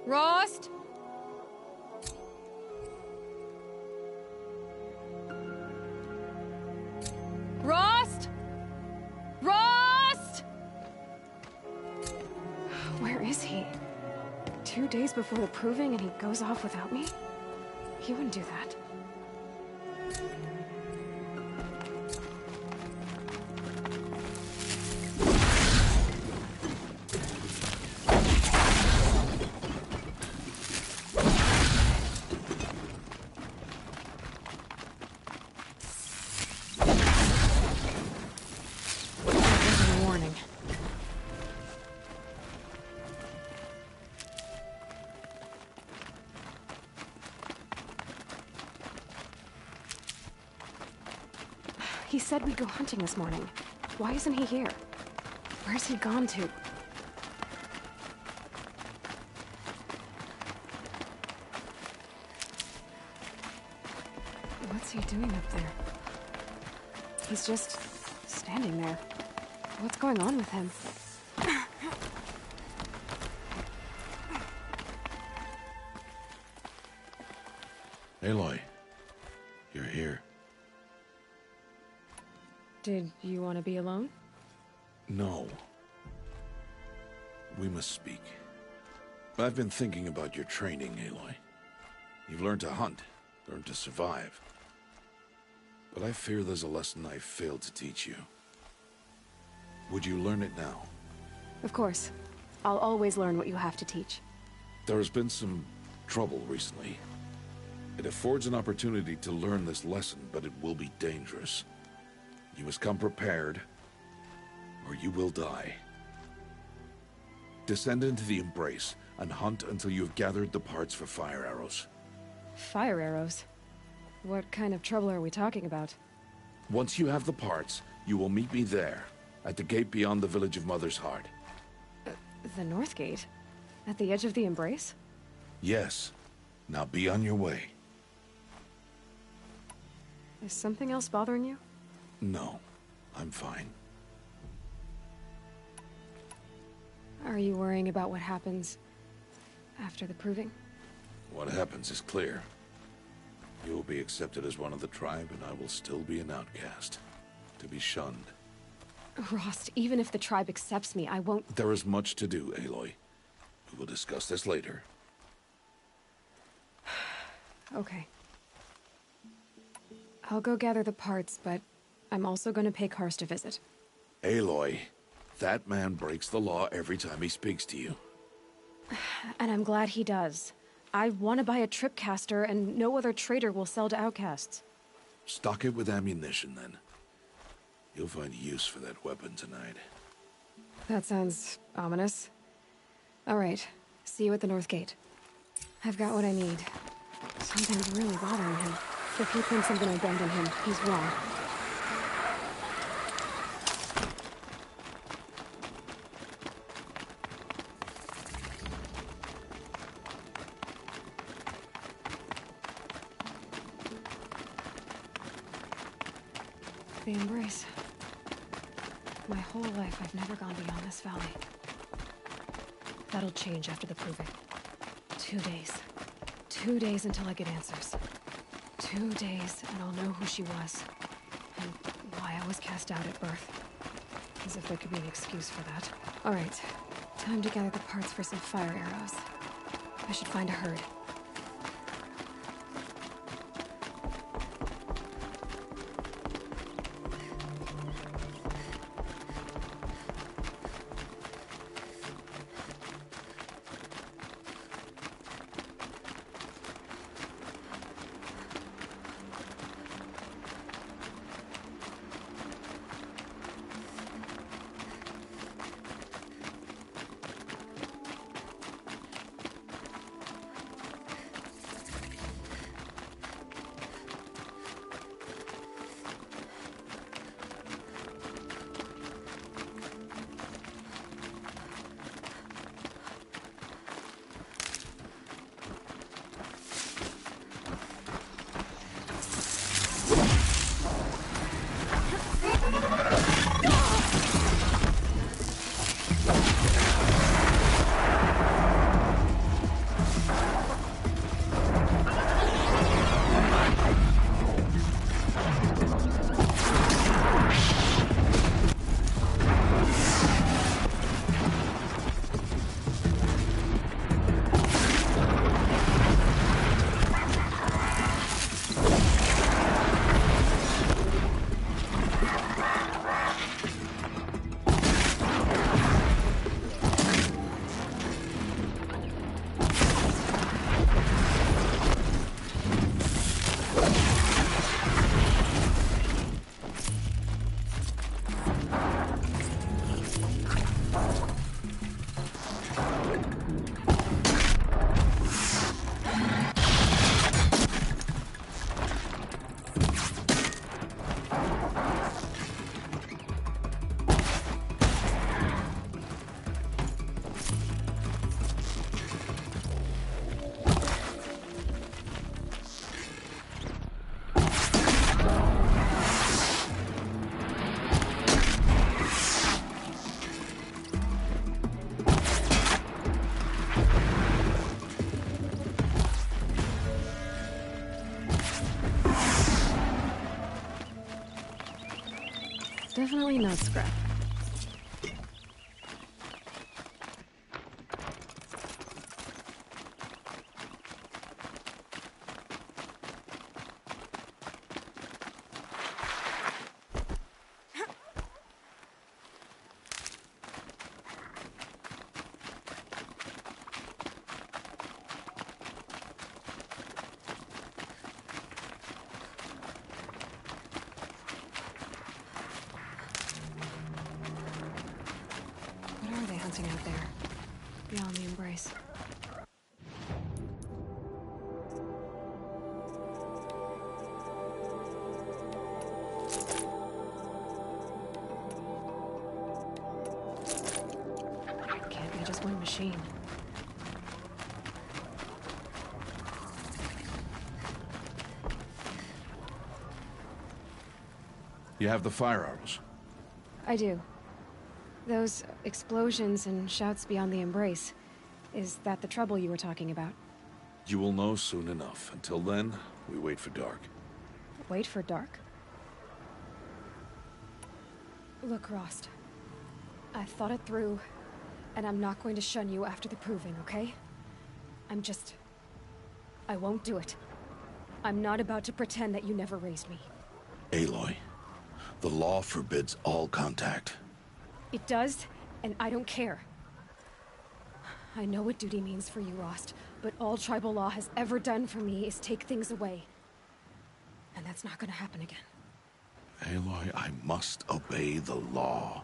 Rost? Rost? Rost? Where is he? 2 days before the proving and he goes off without me? He wouldn't do that. Warning. He said we'd go hunting this morning. Why isn't he here? Where's he gone to? What's he doing up there? He's just standing there. What's going on with him? Aloy, you're here. Did you want to be alone? No. We must speak. I've been thinking about your training, Aloy. You've learned to hunt, learned to survive. But I fear there's a lesson I failed to teach you. Would you learn it now? Of course. I'll always learn what you have to teach. There has been some trouble recently. It affords an opportunity to learn this lesson, but it will be dangerous. You must come prepared, or you will die. Descend into the Embrace, and hunt until you have gathered the parts for fire arrows. Fire arrows? What kind of trouble are we talking about? Once you have the parts, you will meet me there, at the gate beyond the village of Mother's Heart. The North Gate? At the edge of the Embrace? Yes. Now be on your way. Is something else bothering you? No, I'm fine. Are you worrying about what happens after the proving? What happens is clear. You will be accepted as one of the tribe, and I will still be an outcast. To be shunned. Rost, even if the tribe accepts me, I won't— There is much to do, Aloy. We will discuss this later. Okay. I'll go gather the parts, but I'm also going to pay Karst a visit. Aloy, that man breaks the law every time he speaks to you. And I'm glad he does. I want to buy a tripcaster, and no other trader will sell to outcasts. Stock it with ammunition, then. You'll find use for that weapon tonight. That sounds ominous. All right. See you at the North Gate. I've got what I need. Something's really bothering him. If he thinks I'm gonna abandon him, he's wrong. The Embrace. My whole life, I've never gone beyond this valley. That'll change after the proving. 2 days. 2 days until I get answers. 2 days, and I'll know who she was. And why I was cast out at birth. As if there could be an excuse for that. Alright. Time to gather the parts for some fire arrows. I should find a herd. No scrap. What are they hunting out there? Beyond the embrace. Can't be just one machine. You have the fire arrows. I do. Those explosions and shouts beyond the embrace. Is that the trouble you were talking about? You will know soon enough. Until then, we wait for dark. Wait for dark? Look, Rost. I've thought it through, and I'm not going to shun you after the proving, okay? I won't do it. I'm not about to pretend that you never raised me. Aloy, the law forbids all contact. It does, and I don't care. I know what duty means for you, Rost, but all tribal law has ever done for me is take things away. And that's not gonna happen again. Aloy, I must obey the law.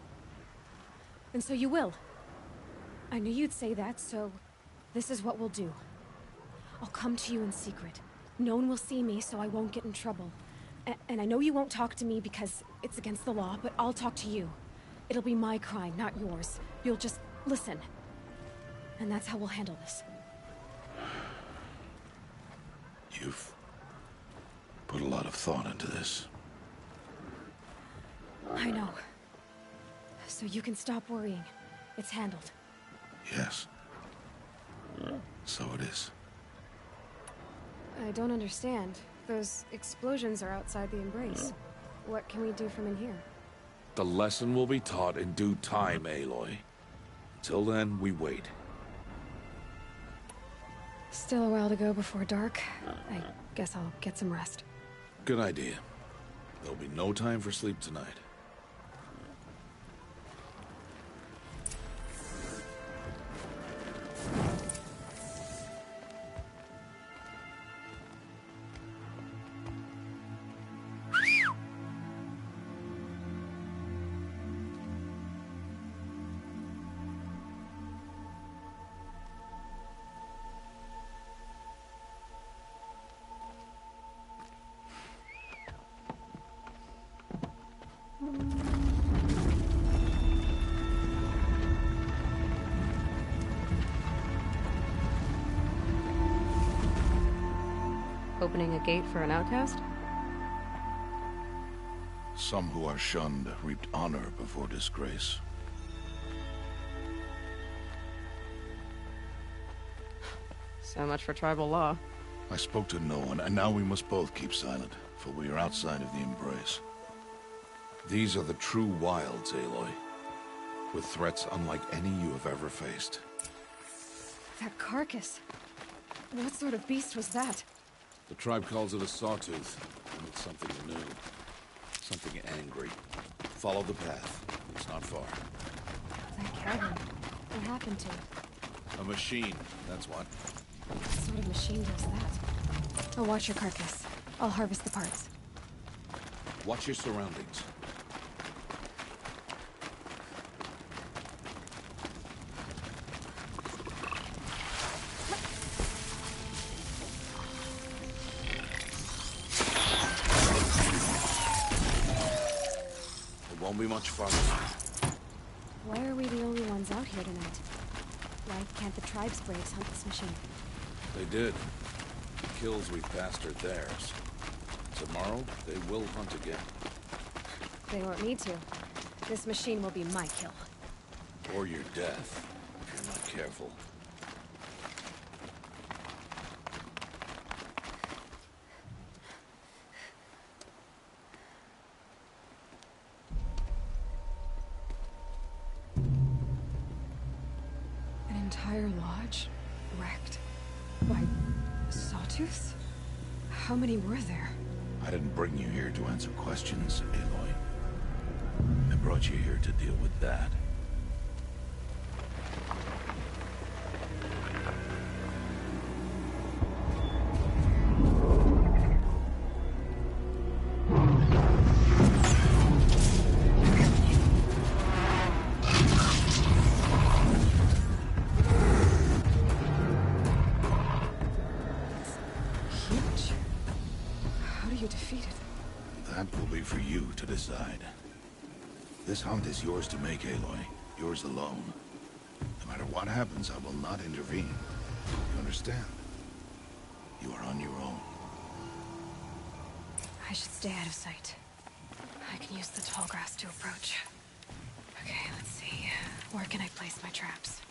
And so you will. I knew you'd say that, so this is what we'll do. I'll come to you in secret. No one will see me, so I won't get in trouble. And I know you won't talk to me because it's against the law, but I'll talk to you. It'll be my crime, not yours. You'll just listen. And that's how we'll handle this. You've put a lot of thought into this. I know. So you can stop worrying. It's handled. Yes. So it is. I don't understand. Those explosions are outside the embrace. What can we do from in here? The lesson will be taught in due time, Aloy. Until then, we wait. Still a while to go before dark. I guess I'll get some rest. Good idea. There'll be no time for sleep tonight. Opening a gate for an outcast? Some who are shunned reaped honor before disgrace. So much for tribal law. I spoke to no one, and now we must both keep silent, for we are outside of the embrace. These are the true wilds, Aloy, with threats unlike any you have ever faced. That carcass. What sort of beast was that? The tribe calls it a sawtooth, and it's something new. Something angry. Follow the path. It's not far. That cabin. What happened to it? A machine, that's what. What sort of machine does that? I'll watch your carcass. I'll harvest the parts. Watch your surroundings. It won't be much farther. Why are we the only ones out here tonight? Why can't the tribe's braves hunt this machine? They did. The kills we passed are theirs. Tomorrow, they will hunt again. They won't need to. This machine will be my kill. Or your death, if you're not careful. entire lodge wrecked by sawtooths? How many were there? I didn't bring you here to answer questions, Aloy. I brought you here to deal with that. Decide. This hunt is yours to make, Aloy. Yours alone. No matter what happens, I will not intervene. You understand? You are on your own. I should stay out of sight. I can use the tall grass to approach. Okay, let's see. Where can I place my traps?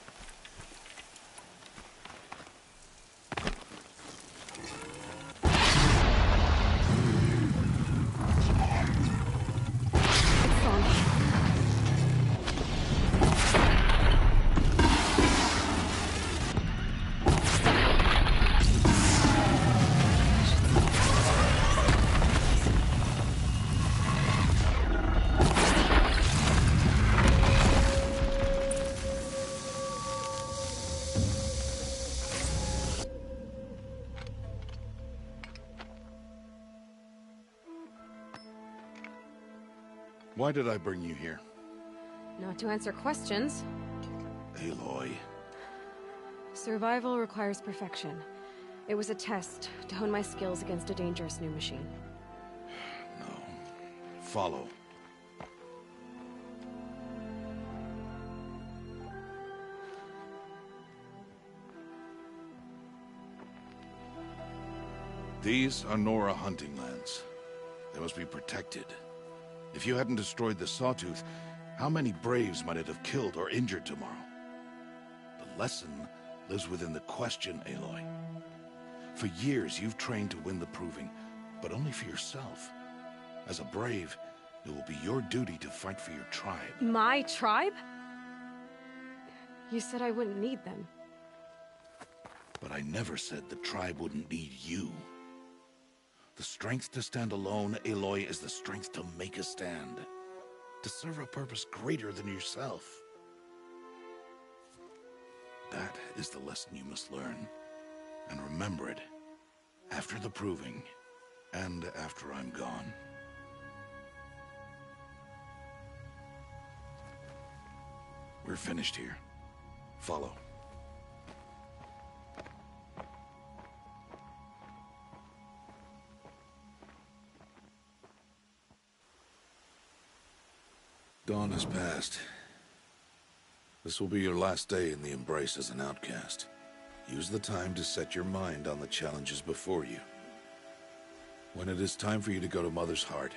Why did I bring you here? Not to answer questions. Aloy. Survival requires perfection. It was a test to hone my skills against a dangerous new machine. No. Follow. These are Nora hunting lands. They must be protected. If you hadn't destroyed the Sawtooth, how many Braves might it have killed or injured tomorrow? The lesson lives within the question, Aloy. For years, you've trained to win the Proving, but only for yourself. As a Brave, it will be your duty to fight for your tribe. My tribe? You said I wouldn't need them. But I never said the tribe wouldn't need you. The strength to stand alone, Aloy, is the strength to make a stand. To serve a purpose greater than yourself. That is the lesson you must learn. And remember it. After the Proving, and after I'm gone. We're finished here. Follow. Dawn has passed. This will be your last day in the Embrace as an outcast. Use the time to set your mind on the challenges before you. When it is time for you to go to Mother's Heart,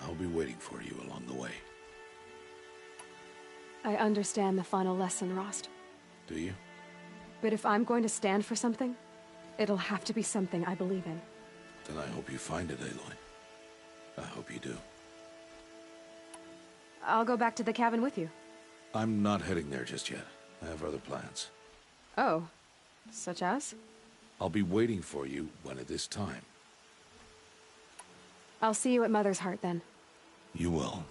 I'll be waiting for you along the way. I understand the final lesson, Rost. Do you? But if I'm going to stand for something, it'll have to be something I believe in. Then I hope you find it, Aloy. I hope you do. I'll go back to the cabin with you. I'm not heading there just yet. I have other plans. Oh, such as? I'll be waiting for you when it is time. I'll see you at Mother's Heart then. You will.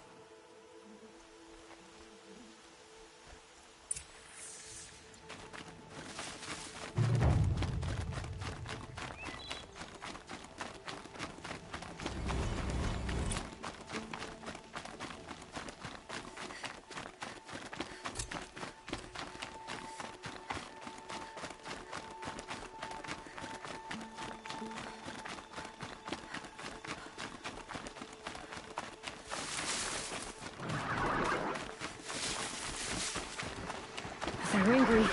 They're angry.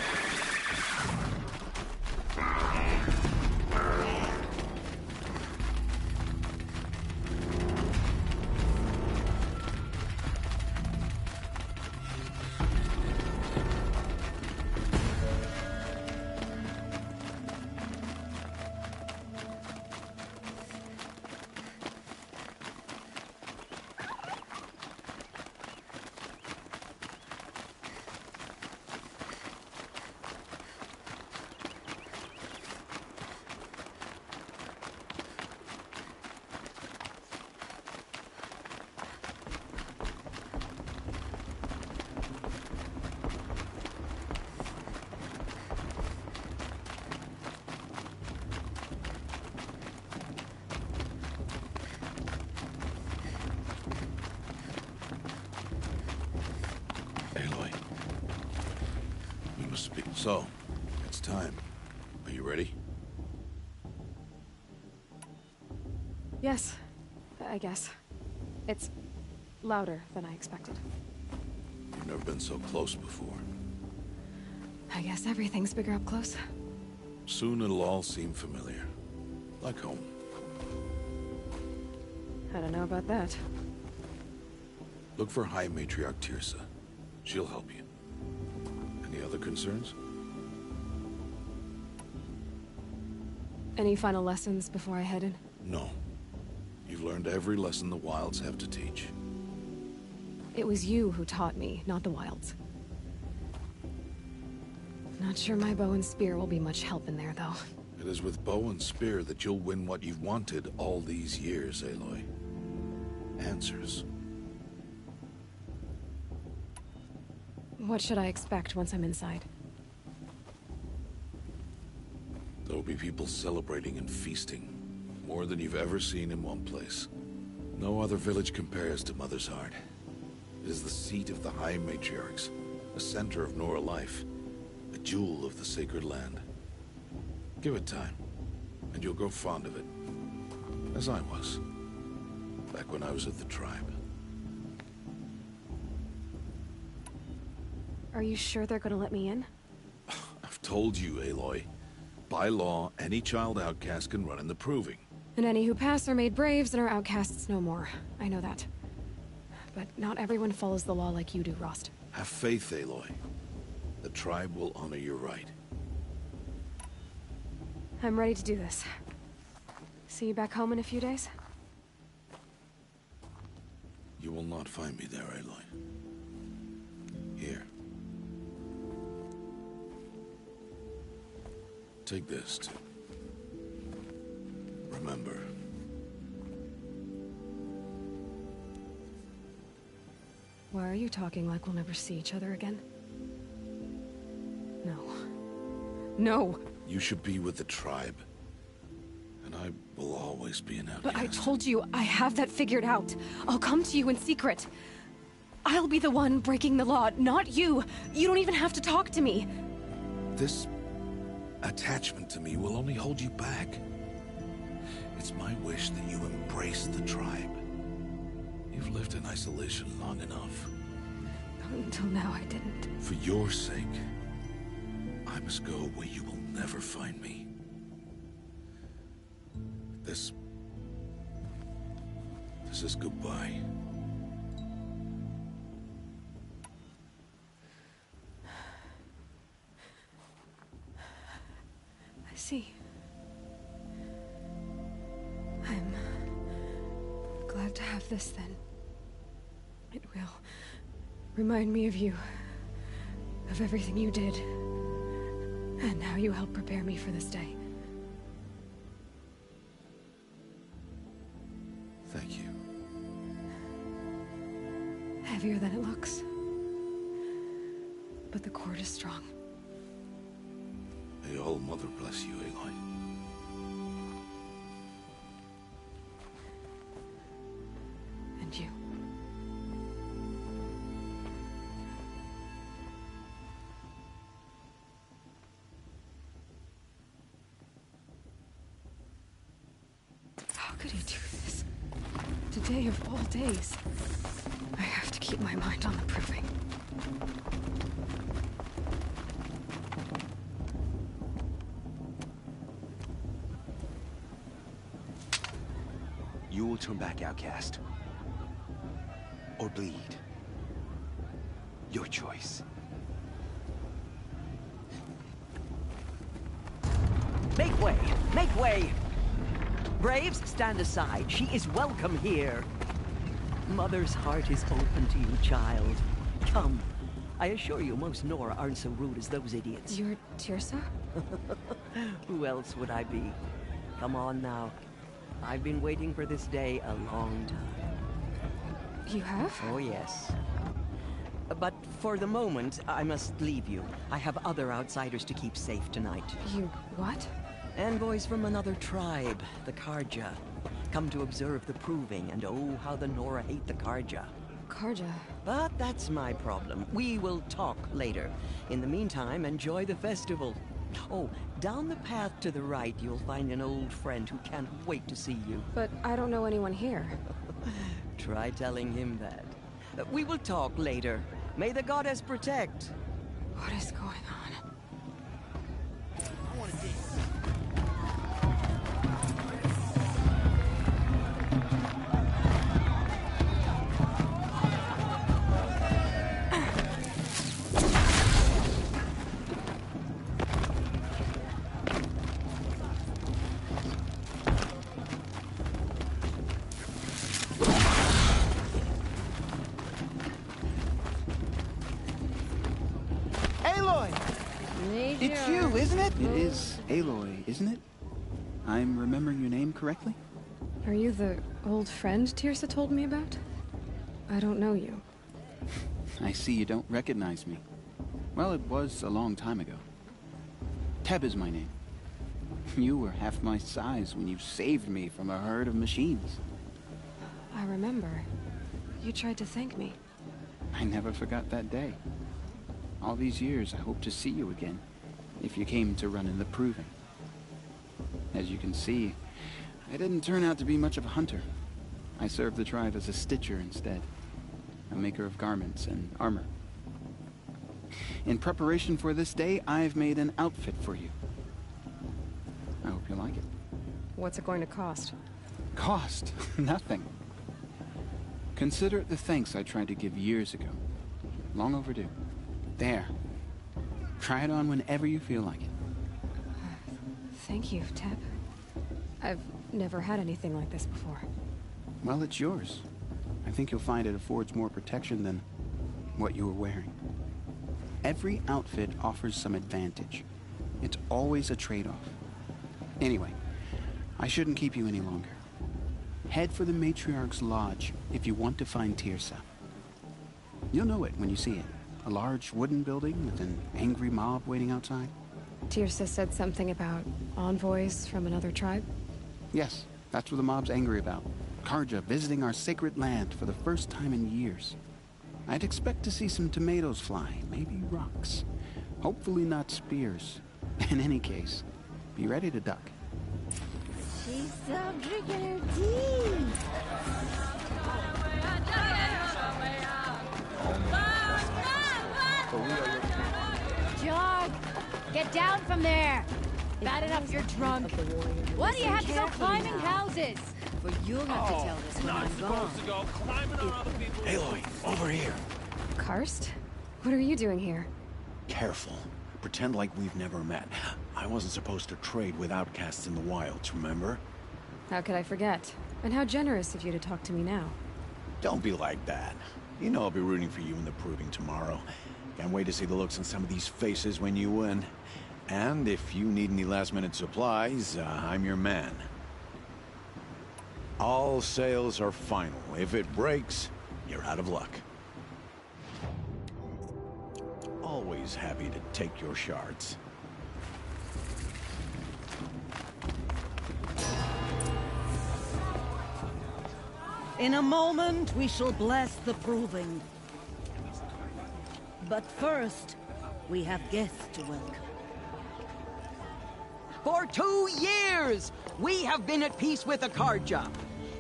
speak. So, it's time. Are you ready? Yes, I guess. It's louder than I expected. You've never been so close before. I guess everything's bigger up close. Soon it'll all seem familiar. Like home. I don't know about that. Look for High Matriarch Tirsa. She'll help you. Any other concerns? Any final lessons before I head in? No. You've learned every lesson the Wilds have to teach. It was you who taught me, not the Wilds. Not sure my bow and spear will be much help in there, though. It is with bow and spear that you'll win what you've wanted all these years, Aloy. Answers. What should I expect once I'm inside? There'll be people celebrating and feasting. More than you've ever seen in one place. No other village compares to Mother's Heart. It is the seat of the High Matriarchs, a center of Nora life, a jewel of the sacred land. Give it time, and you'll grow fond of it. As I was, back when I was at the tribe. Are you sure they're gonna let me in? I've told you, Aloy. By law, any child outcast can run in the proving. And any who pass are made braves and are outcasts no more. I know that. But not everyone follows the law like you do, Rost. Have faith, Aloy. The tribe will honor your right. I'm ready to do this. See you back home in a few days? You will not find me there, Aloy. Here. Take this, too. Remember. Why are you talking like we'll never see each other again? No. No! You should be with the tribe. And I will always be an outcast. But I told you, I have that figured out. I'll come to you in secret. I'll be the one breaking the law, not you. You don't even have to talk to me. This attachment to me will only hold you back. It's my wish that you embrace the tribe. You've lived in isolation long enough. Until now, I didn't. For your sake, I must go where you will never find me. This is goodbye. I see. I'm glad to have this then. It will remind me of you, of everything you did, and how you helped prepare me for this day. Thank you. Heavier than it looks. But the cord is strong. May All Mother bless you, Aloy. And you. How could he do this? Today of all days. I have to keep my mind on the proving. You will turn back, outcast. Or bleed. Your choice. Make way! Make way! Braves, stand aside. She is welcome here. Mother's heart is open to you, child. Come. I assure you, most Nora aren't so rude as those idiots. You're Tirsa? Who else would I be? Come on now. I've been waiting for this day a long time. You have? Oh, yes. But for the moment, I must leave you. I have other outsiders to keep safe tonight. You what? Envoys from another tribe, the Karja. Come to observe the proving, and oh, how the Nora hate the Karja. Karja. But that's my problem. We will talk later. In the meantime, enjoy the festival. Oh, down the path to the right, you'll find an old friend who can't wait to see you. But I don't know anyone here. Try telling him that. We will talk later. May the goddess protect. What is going on? It's you, isn't it? It is Aloy, isn't it? I'm remembering your name correctly? Are you the old friend Tirsa told me about? I don't know you. I see you don't recognize me. Well, it was a long time ago. Teb is my name. You were half my size when you saved me from a herd of machines. I remember. You tried to thank me. I never forgot that day. All these years, I hope to see you again, if you came to run in the Proving. As you can see, I didn't turn out to be much of a hunter. I served the tribe as a stitcher instead, a maker of garments and armor. In preparation for this day, I've made an outfit for you. I hope you like it. What's it going to cost? Cost? Nothing. Consider it the thanks I tried to give years ago. Long overdue. There. Try it on whenever you feel like it. Thank you, Teb. I've never had anything like this before. Well, it's yours. I think you'll find it affords more protection than what you were wearing. Every outfit offers some advantage. It's always a trade-off. Anyway, I shouldn't keep you any longer. Head for the Matriarch's Lodge if you want to find Tirsa. You'll know it when you see it. A large wooden building with an angry mob waiting outside. Tirsa said something about envoys from another tribe? Yes, that's what the mob's angry about. Karja visiting our sacred land for the first time in years. I'd expect to see some tomatoes fly, maybe rocks. Hopefully not spears. In any case, be ready to duck. She's still drinking her tea. Jog, get down from there. Bad enough you're drunk. Why do you have to go climbing houses? But you'll have to tell this when I'm gone. Aloy, over here. Karst? What are you doing here? Careful. Pretend like we've never met. I wasn't supposed to trade with outcasts in the wilds, remember? How could I forget? And how generous of you to talk to me now. Don't be like that. You know I'll be rooting for you in the Proving tomorrow. Can't wait to see the looks on some of these faces when you win. And if you need any last-minute supplies, I'm your man. All sales are final. If it breaks, you're out of luck. Always happy to take your shards. In a moment, we shall bless the Proving. But first, we have guests to welcome. For 2 years, we have been at peace with Akarja.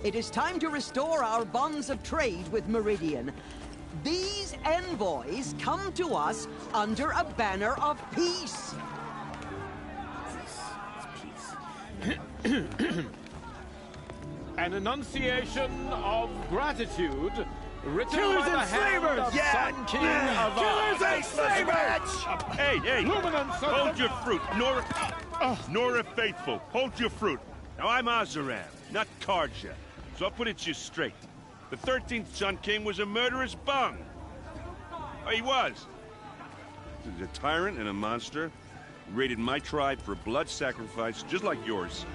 It is time to restore our bonds of trade with Meridian. These envoys come to us under a banner of peace. An enunciation of gratitude written Killers by the and hand slavers! of Sun King of Killers and slavers! Hey, hey! Luminance of Hold the- your fruit, Nora Faithful. Hold your fruit. Now I'm Azaram, not Karja, so I'll put it to you straight. The 13th Sun King was a murderous bung. Oh, he was. He was a tyrant and a monster. He raided my tribe for blood sacrifice, just like yours.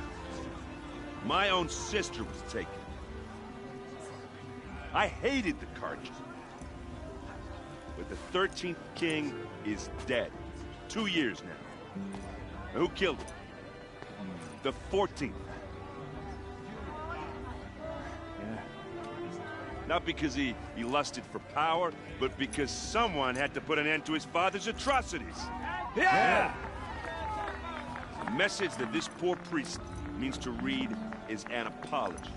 My own sister was taken. I hated the Karja. But the 13th king is dead. 2 years now. Now, who killed him? The 14th. Not because he lusted for power, but because someone had to put an end to his father's atrocities. Yeah! The message that this poor priest means to read is an apology.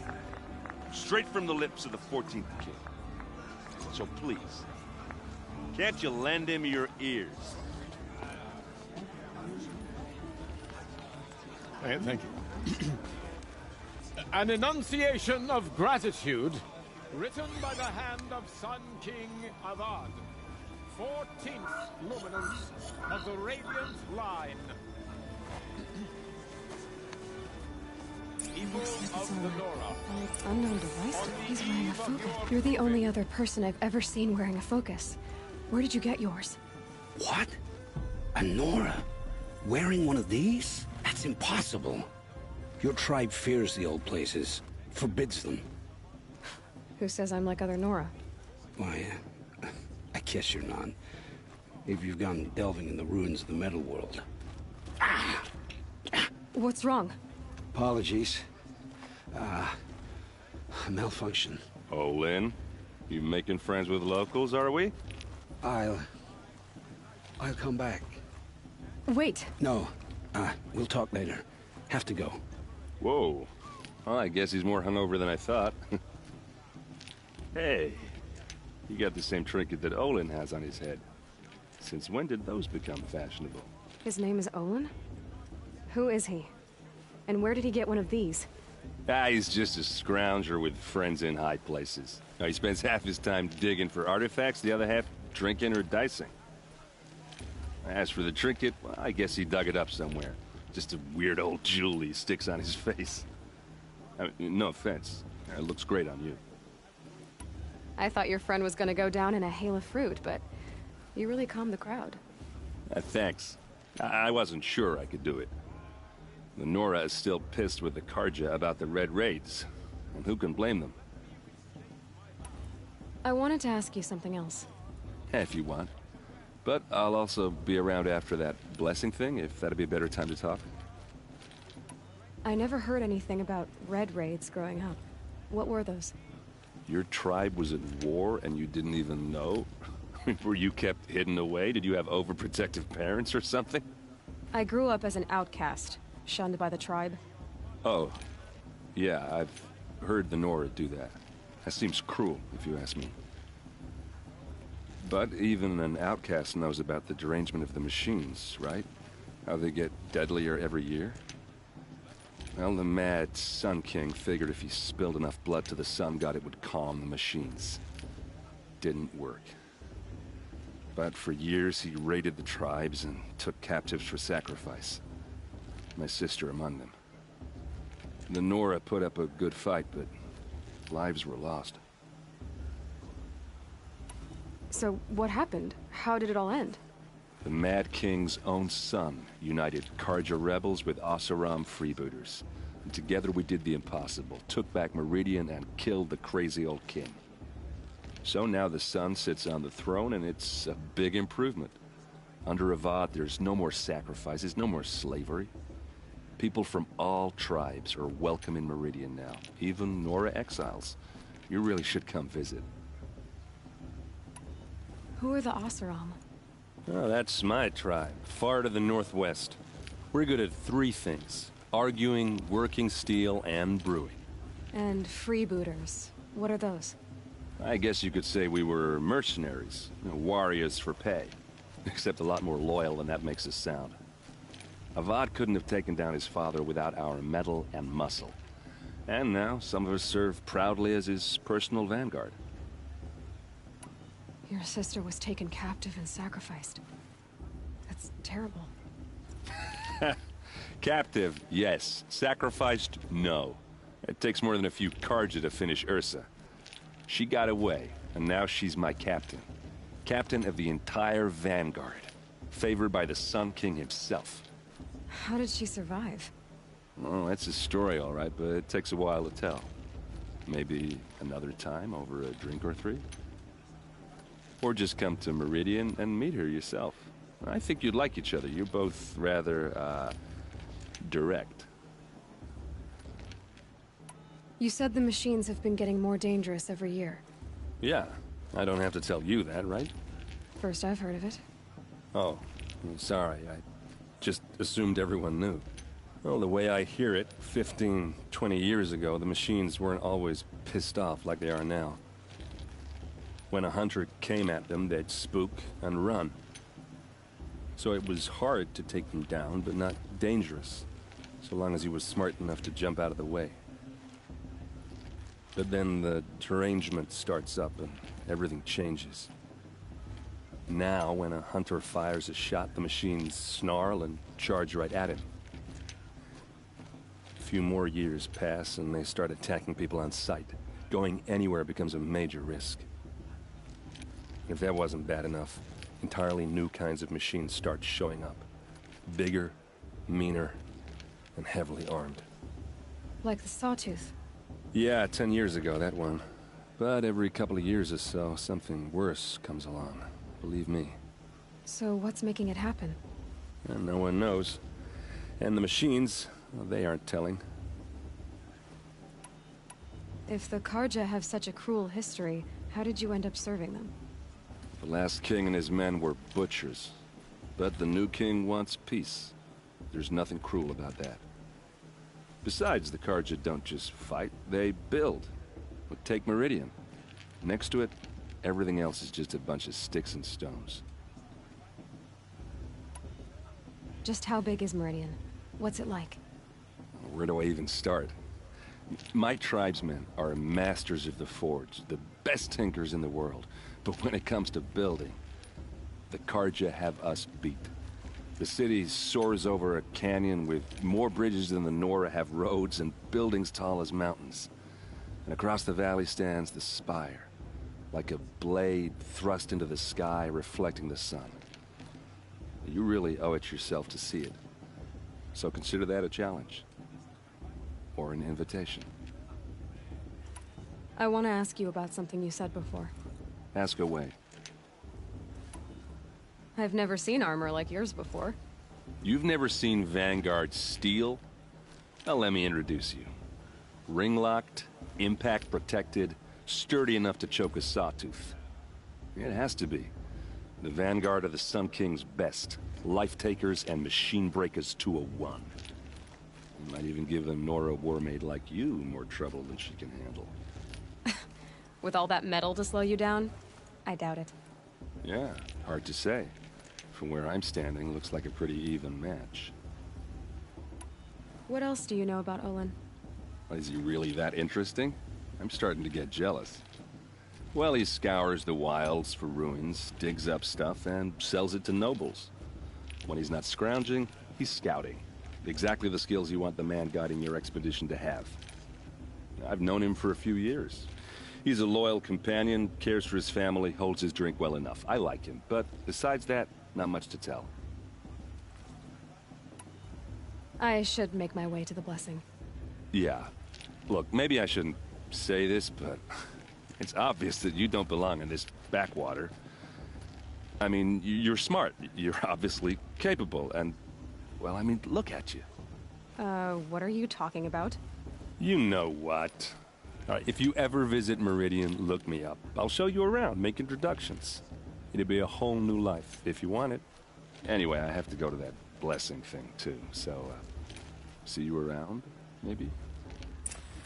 Straight from the lips of the 14th king. So please, can't you lend him your ears? Thank you. An enunciation of gratitude, written by the hand of Sun King Avad, 14th luminance of the Radiant Line. People of the Nora. It's unknown device. He's wearing a focus. You're the only other person I've ever seen wearing a focus. Where did you get yours? What? A Nora? Wearing one of these? That's impossible. Your tribe fears the old places, forbids them. Who says I'm like other Nora? Why, I guess you're not. If you've gone delving in the ruins of the metal world. What's wrong? Apologies. Malfunction. Oh, Lynn? You making friends with locals, are we? I'll come back. Wait. No. We'll talk later. Have to go. Whoa. Well, I guess he's more hungover than I thought. Hey, you got the same trinket that Olin has on his head. Since when did those become fashionable? His name is Olin? Who is he? And where did he get one of these? He's just a scrounger with friends in high places. Now, he spends half his time digging for artifacts, the other half drinking or dicing. As for the trinket, well, I guess he dug it up somewhere. Just a weird old jewel he sticks on his face. I mean, no offense. It looks great on you. I thought your friend was gonna go down in a hail of fruit, but you really calmed the crowd. Thanks. I wasn't sure I could do it. The Nora is still pissed with the Karja about the Red Raids. And who can blame them? I wanted to ask you something else. If you want. But I'll also be around after that blessing thing, if that'd be a better time to talk. I never heard anything about Red Raids growing up. What were those? Your tribe was at war and you didn't even know? Were you kept hidden away? Did you have overprotective parents or something? I grew up as an outcast, shunned by the tribe. Oh, yeah, I've heard the Nora do that. That seems cruel, if you ask me. But even an outcast knows about the derangement of the machines, right? How they get deadlier every year? Well, the mad Sun King figured if he spilled enough blood to the Sun God, it would calm the machines. Didn't work. But for years, he raided the tribes and took captives for sacrifice. My sister among them. The Nora put up a good fight, but lives were lost. So, what happened? How did it all end? The Mad King's own son united Karja rebels with Oseram freebooters. And together we did the impossible, took back Meridian and killed the crazy old king. So now the son sits on the throne and it's a big improvement. Under Avad, there's no more sacrifices, no more slavery. People from all tribes are welcome in Meridian now, even Nora exiles. You really should come visit. Who are the Oseram? Oh, that's my tribe, far to the northwest. We're good at three things: arguing, working steel, and brewing. And freebooters. What are those? I guess you could say we were mercenaries, warriors for pay. Except a lot more loyal than that makes us sound. Avad couldn't have taken down his father without our metal and muscle. And now, some of us serve proudly as his personal vanguard. Your sister was taken captive and sacrificed. That's terrible. Captive, yes. Sacrificed, no. It takes more than a few Karja to finish Ursa. She got away, and now she's my captain. Captain of the entire vanguard. Favored by the Sun King himself. How did she survive? Oh, that's a story, all right, but it takes a while to tell. Maybe another time over a drink or three? Or just come to Meridian and meet her yourself. I think you'd like each other. You're both rather, direct. You said the machines have been getting more dangerous every year. Yeah, I don't have to tell you that, right? First I've heard of it. Oh, sorry, I just assumed everyone knew. Well, the way I hear it, 15, 20 years ago, the machines weren't always pissed off like they are now. When a hunter came at them, they'd spook and run. So it was hard to take them down, but not dangerous, so long as he was smart enough to jump out of the way. But then the derangement starts up and everything changes. Now, when a hunter fires a shot, the machines snarl and charge right at him. A few more years pass and they start attacking people on sight. Going anywhere becomes a major risk. If that wasn't bad enough, entirely new kinds of machines start showing up. Bigger, meaner, and heavily armed. Like the Sawtooth. Yeah, 10 years ago, that one. But every couple of years or so, something worse comes along. Believe me. So what's making it happen? And no one knows. And the machines, well, they aren't telling. If the Karja have such a cruel history, how did you end up serving them? The last king and his men were butchers. But the new king wants peace. There's nothing cruel about that. Besides, the Karja don't just fight, they build. But take Meridian. Next to it, everything else is just a bunch of sticks and stones. Just how big is Meridian? What's it like? Where do I even start? My tribesmen are masters of the forge, the best tinkers in the world. But when it comes to building, the Karja have us beat. The city soars over a canyon with more bridges than the Nora have roads and buildings tall as mountains. And across the valley stands the spire, like a blade thrust into the sky reflecting the sun. You really owe it yourself to see it. So consider that a challenge. Or an invitation. I want to ask you about something you said before. Ask away. I've never seen armor like yours before. You've never seen Vanguard steel? Well, let me introduce you. Ring-locked, impact-protected, sturdy enough to choke a sawtooth. It has to be. The Vanguard of the Sun King's best. Life-takers and machine breakers to a one. You might even give a Nora warmaid like you more trouble than she can handle. With all that metal to slow you down? I doubt it. Yeah, hard to say. From where I'm standing, looks like a pretty even match. What else do you know about Olin? Is he really that interesting? I'm starting to get jealous. Well, he scours the wilds for ruins, digs up stuff, and sells it to nobles. When he's not scrounging, he's scouting. Exactly the skills you want the man guiding your expedition to have. I've known him for a few years. He's a loyal companion, cares for his family, holds his drink well enough. I like him, but besides that, not much to tell. I should make my way to the blessing. Yeah. Look, maybe I shouldn't say this, but it's obvious that you don't belong in this backwater. I mean, you're smart. You're obviously capable, and, well, I mean, look at you. What are you talking about? You know what. All right, if you ever visit Meridian, look me up. I'll show you around, make introductions. It'll be a whole new life, if you want it. Anyway, I have to go to that blessing thing, too, so, see you around, maybe? Did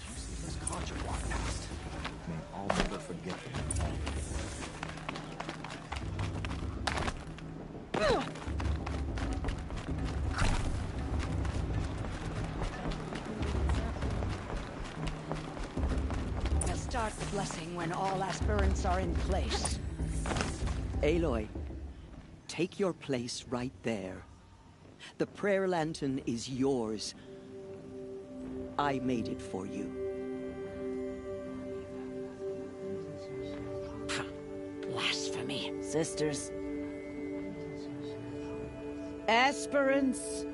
you see this Karja walk past? May I'll never forget it. We'll start the blessing when all aspirants are in place. Aloy, take your place right there. The prayer lantern is yours. I made it for you. Blasphemy, sisters. Aspirants,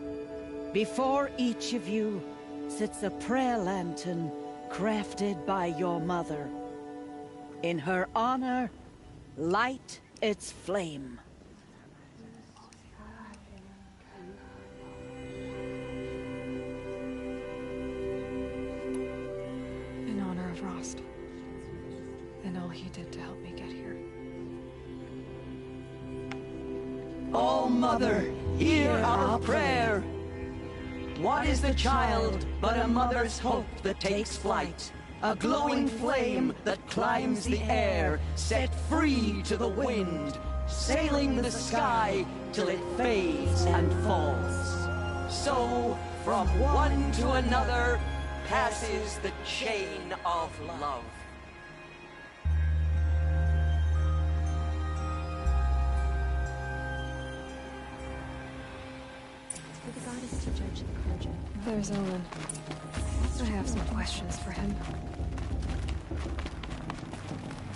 before each of you sits a prayer lantern crafted by your mother. In her honor, light its flame. In honor of Rost. And all he did to help me get here. Oh, Mother, hear our prayer. What is the child but a mother's hope that takes flight? A glowing flame that climbs the air, set free to the wind, sailing the sky till it fades and falls. So, from one to another, passes the chain of love. For the goddess to judge the Karja. There's Olin. I have some questions for him.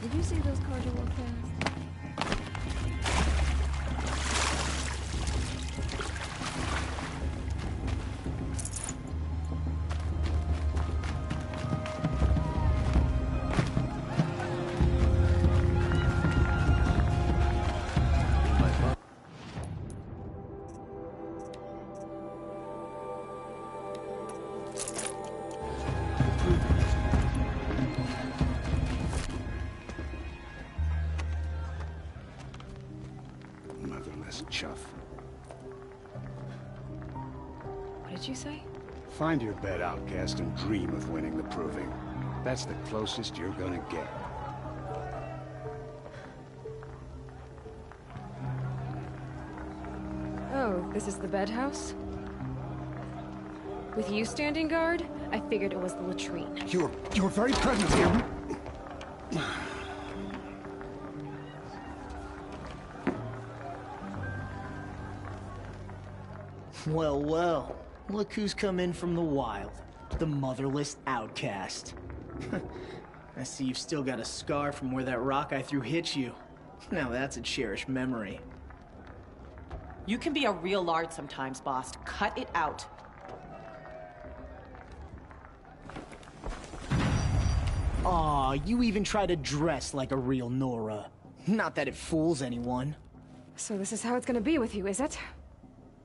Did you see those Karja walk past? Chuff. What did you say? Find your bed, outcast, and dream of winning the proving. That's the closest you're gonna get. Oh, this is the bed house? With you standing guard, I figured it was the latrine. Your very presence here. Well, well. Look who's come in from the wild. The motherless outcast. I see you've still got a scar from where that rock I threw hit you. Now that's a cherished memory. You can be a real lard sometimes, boss. Cut it out. Aw, you even try to dress like a real Nora. Not that it fools anyone. So this is how it's gonna be with you, is it?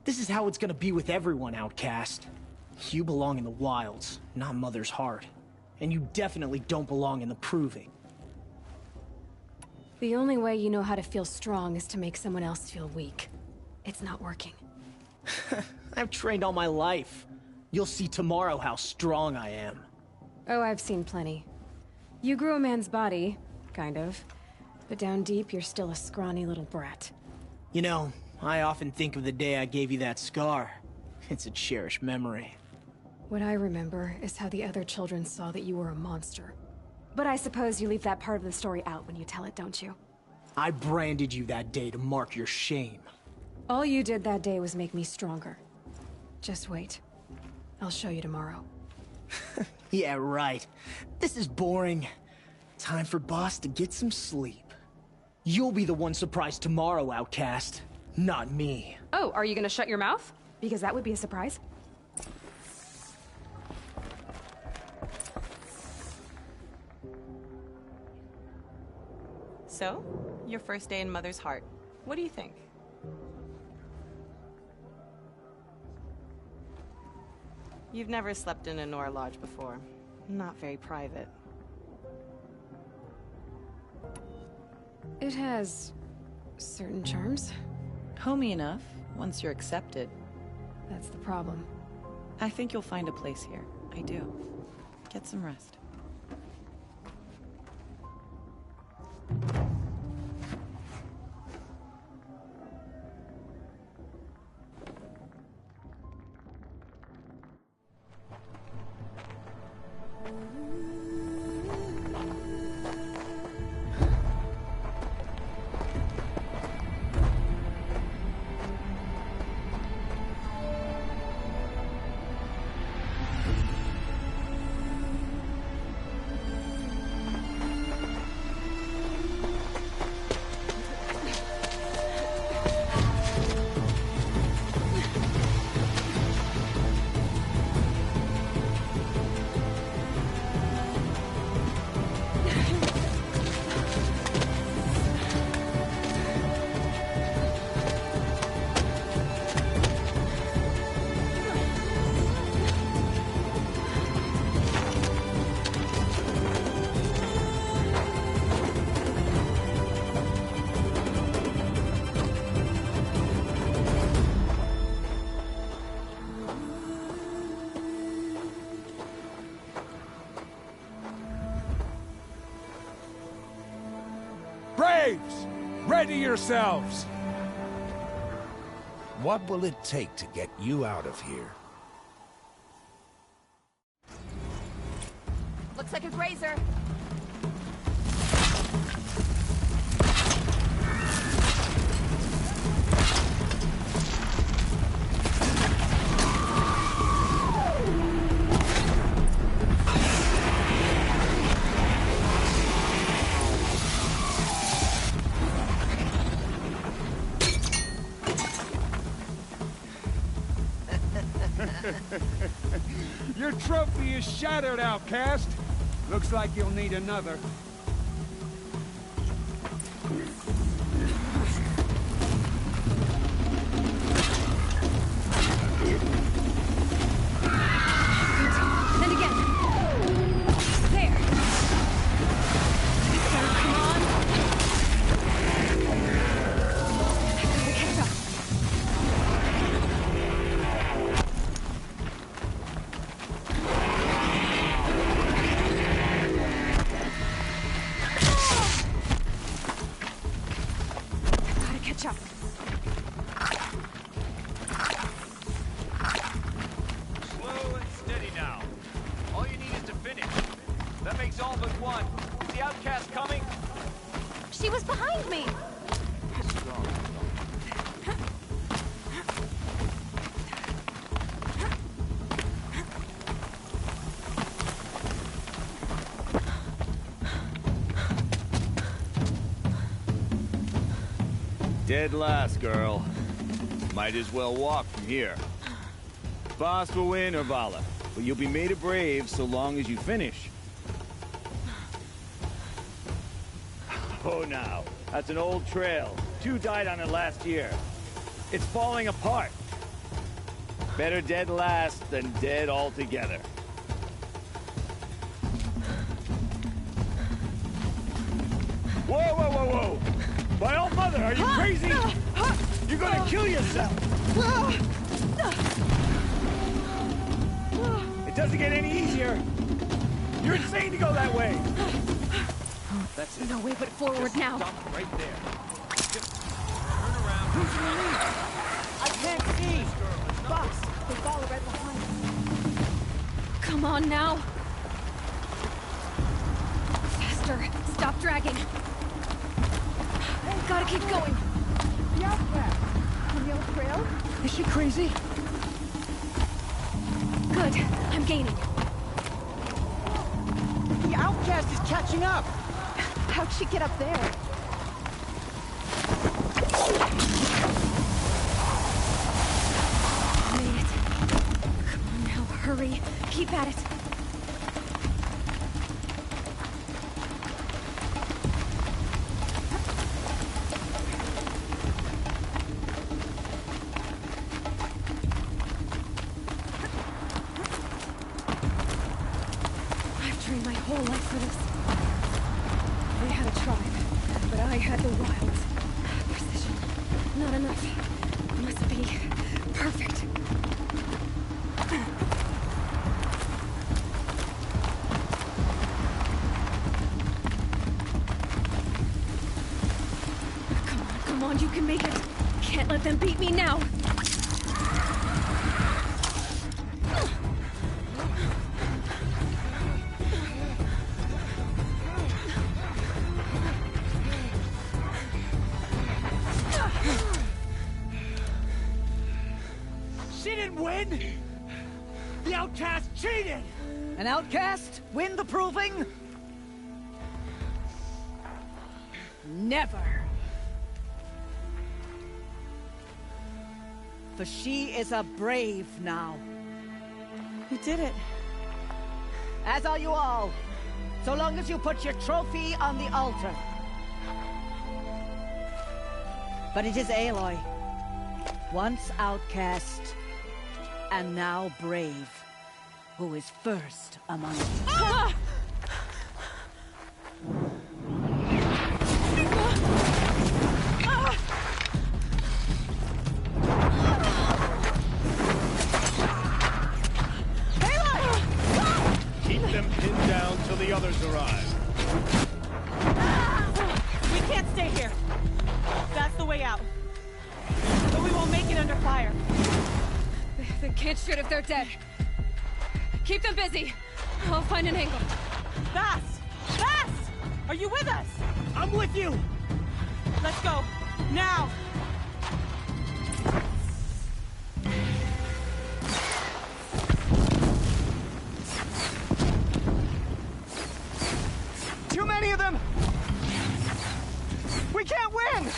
This is how it's gonna be with everyone, outcast. You belong in the wilds, not Mother's heart. And you definitely don't belong in the proving. The only way you know how to feel strong is to make someone else feel weak. It's not working. I've trained all my life. You'll see tomorrow how strong I am. Oh, I've seen plenty. You grew a man's body, kind of. But down deep, you're still a scrawny little brat. You know, I often think of the day I gave you that scar. It's a cherished memory. What I remember is how the other children saw that you were a monster. But I suppose you leave that part of the story out when you tell it, don't you? I branded you that day to mark your shame. All you did that day was make me stronger. Just wait. I'll show you tomorrow. Yeah, right. This is boring. Time for Boss to get some sleep. You'll be the one surprised tomorrow, outcast. Not me. Oh, are you gonna shut your mouth? Because that would be a surprise. So, your first day in Mother's heart. What do you think? You've never slept in a Nora lodge before. Not very private. It has certain charms. Homey enough, once you're accepted. That's the problem. I think you'll find a place here. I do. Get some rest. Braves! Ready yourselves! What will it take to get you out of here? Looks like a grazer. Your trophy is shattered, outcast. Looks like you'll need another. And again. There. Come on. I gotta catch up. Catch up. Slow and steady now. All you need is to finish. That makes all but one. Is the outcast coming? She was behind me. Dead last, girl. Might as well walk from here. Boss will win or Vala, but you'll be made a brave so long as you finish. Oh, now. That's an old trail. 2 died on it last year. It's falling apart. Better dead last than dead altogether. Whoa, whoa, whoa, whoa! My old mother, are you crazy? You're gonna kill yourself! It doesn't get any easier! You're insane to go that way! That's it. No way but forward Just now. Stop right there. Just turn around. Who's running? I can't see! Boss, they follow right behind. Come on now. Faster. Stop dragging. Gotta keep going. The outcast. On the old trail? Is she crazy? Good. I'm gaining. The outcast is catching up! How'd she get up there? Made it. Come on now, hurry. Keep at it. I've trained my whole life for this. They had a tribe, but I had the wilds. Precision. Not enough. Must be perfect. Come on, you can make it. Can't let them beat me now. She didn't win! The outcast cheated! An outcast win the proving? Never. For she is a brave now. You did it. As are you all. So long as you put your trophy on the altar. But it is Aloy. Once outcast, and now brave, who is first among you. Ah! Keep them pinned down till the others arrive. We can't stay here. can't shoot if they're dead. Keep them busy. I'll find an angle. Bass! Bass! Are you with us? I'm with you! Let's go. Now! Too many of them! We can't win!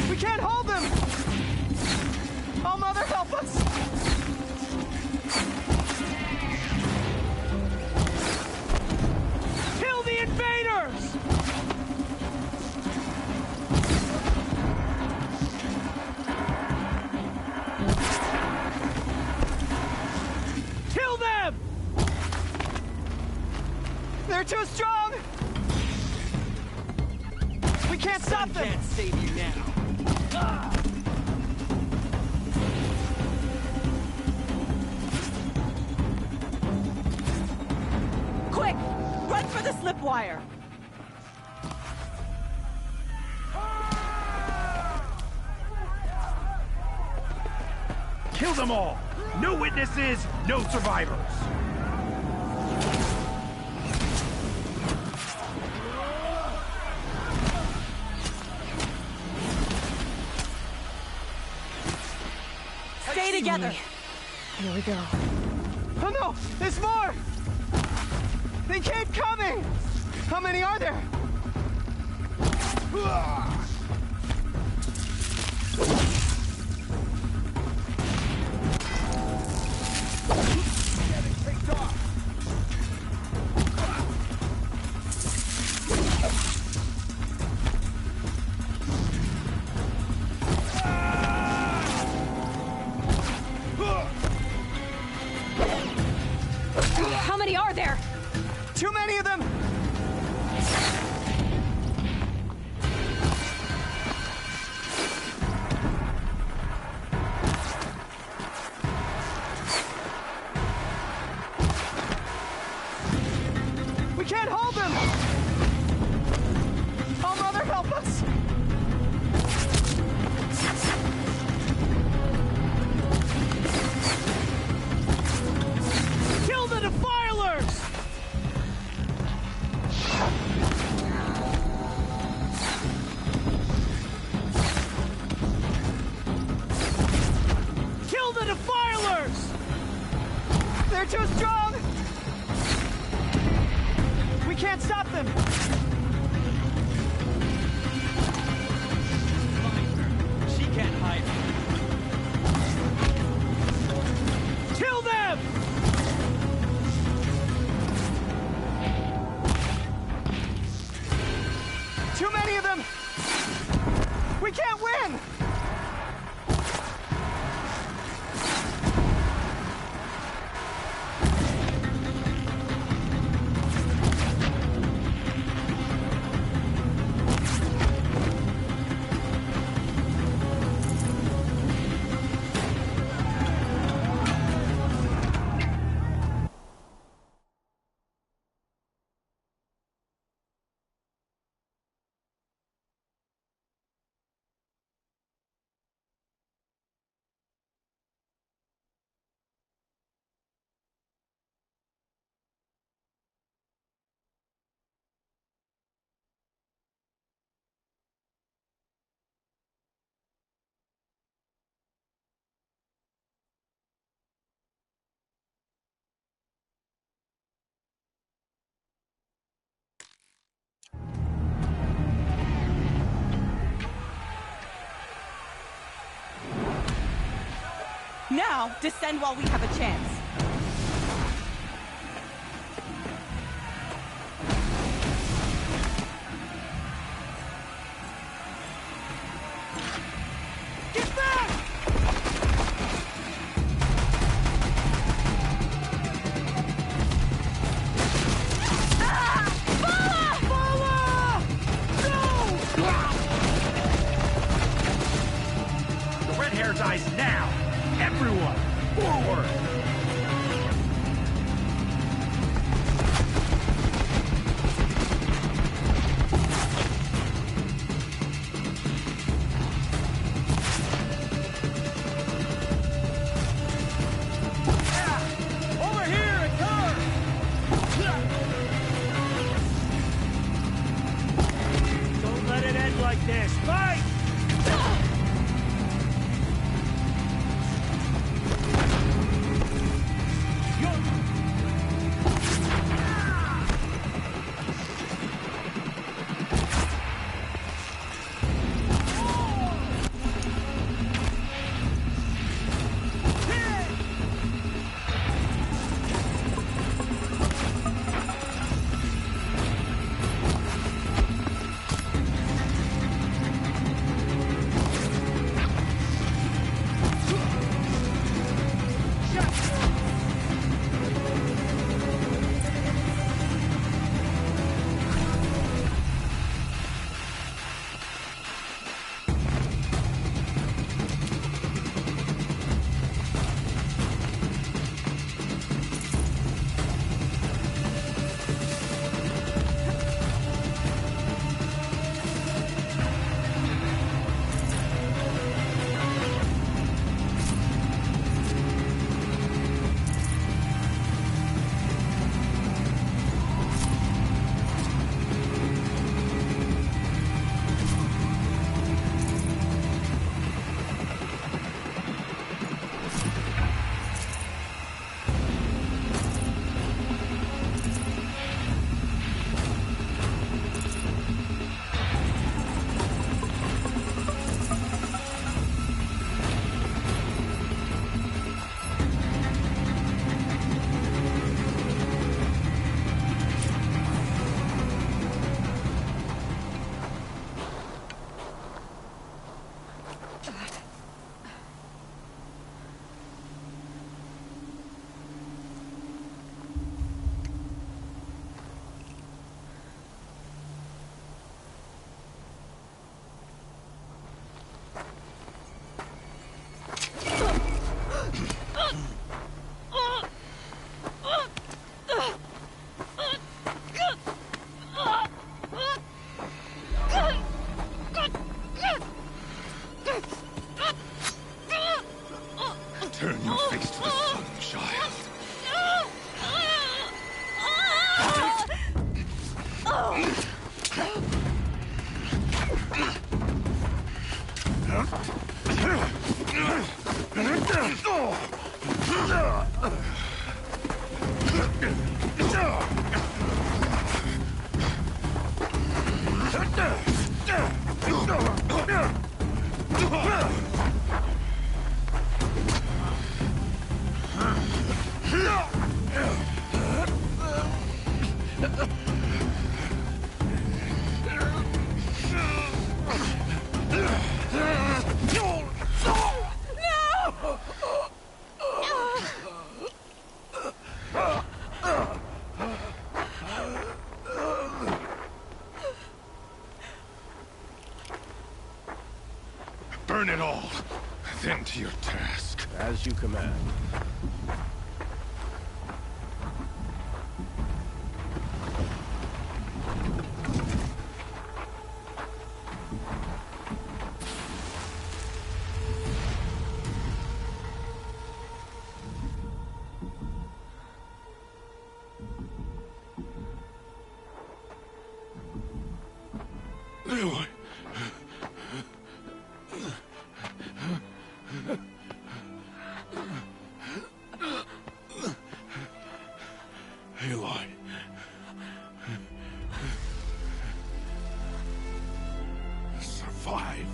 We can't hold them! Oh, Mother, help us! Kill the invaders! Kill them! They're too strong! We can't stop them! Can't save you now. Quick! Run for the slip wire! Kill them all! No witnesses, no survivors! Stay together! Here we go. Oh no! There's more! They keep coming! How many are there? How many are there? Too many of them! We can't hold them! Oh, Mother, help us! Kill the defilers! Kill the defilers! They're too strong! We can't stop them! She can't hide. Kill them! Too many of them! We can't win! Now, descend while we have a chance. Get back! The red hair dies now! Everyone, forward! Fight this! Fight! Turn your face to the sun, child. Burn it all, then to your task. As you command. Aloy. Aloy. Survive.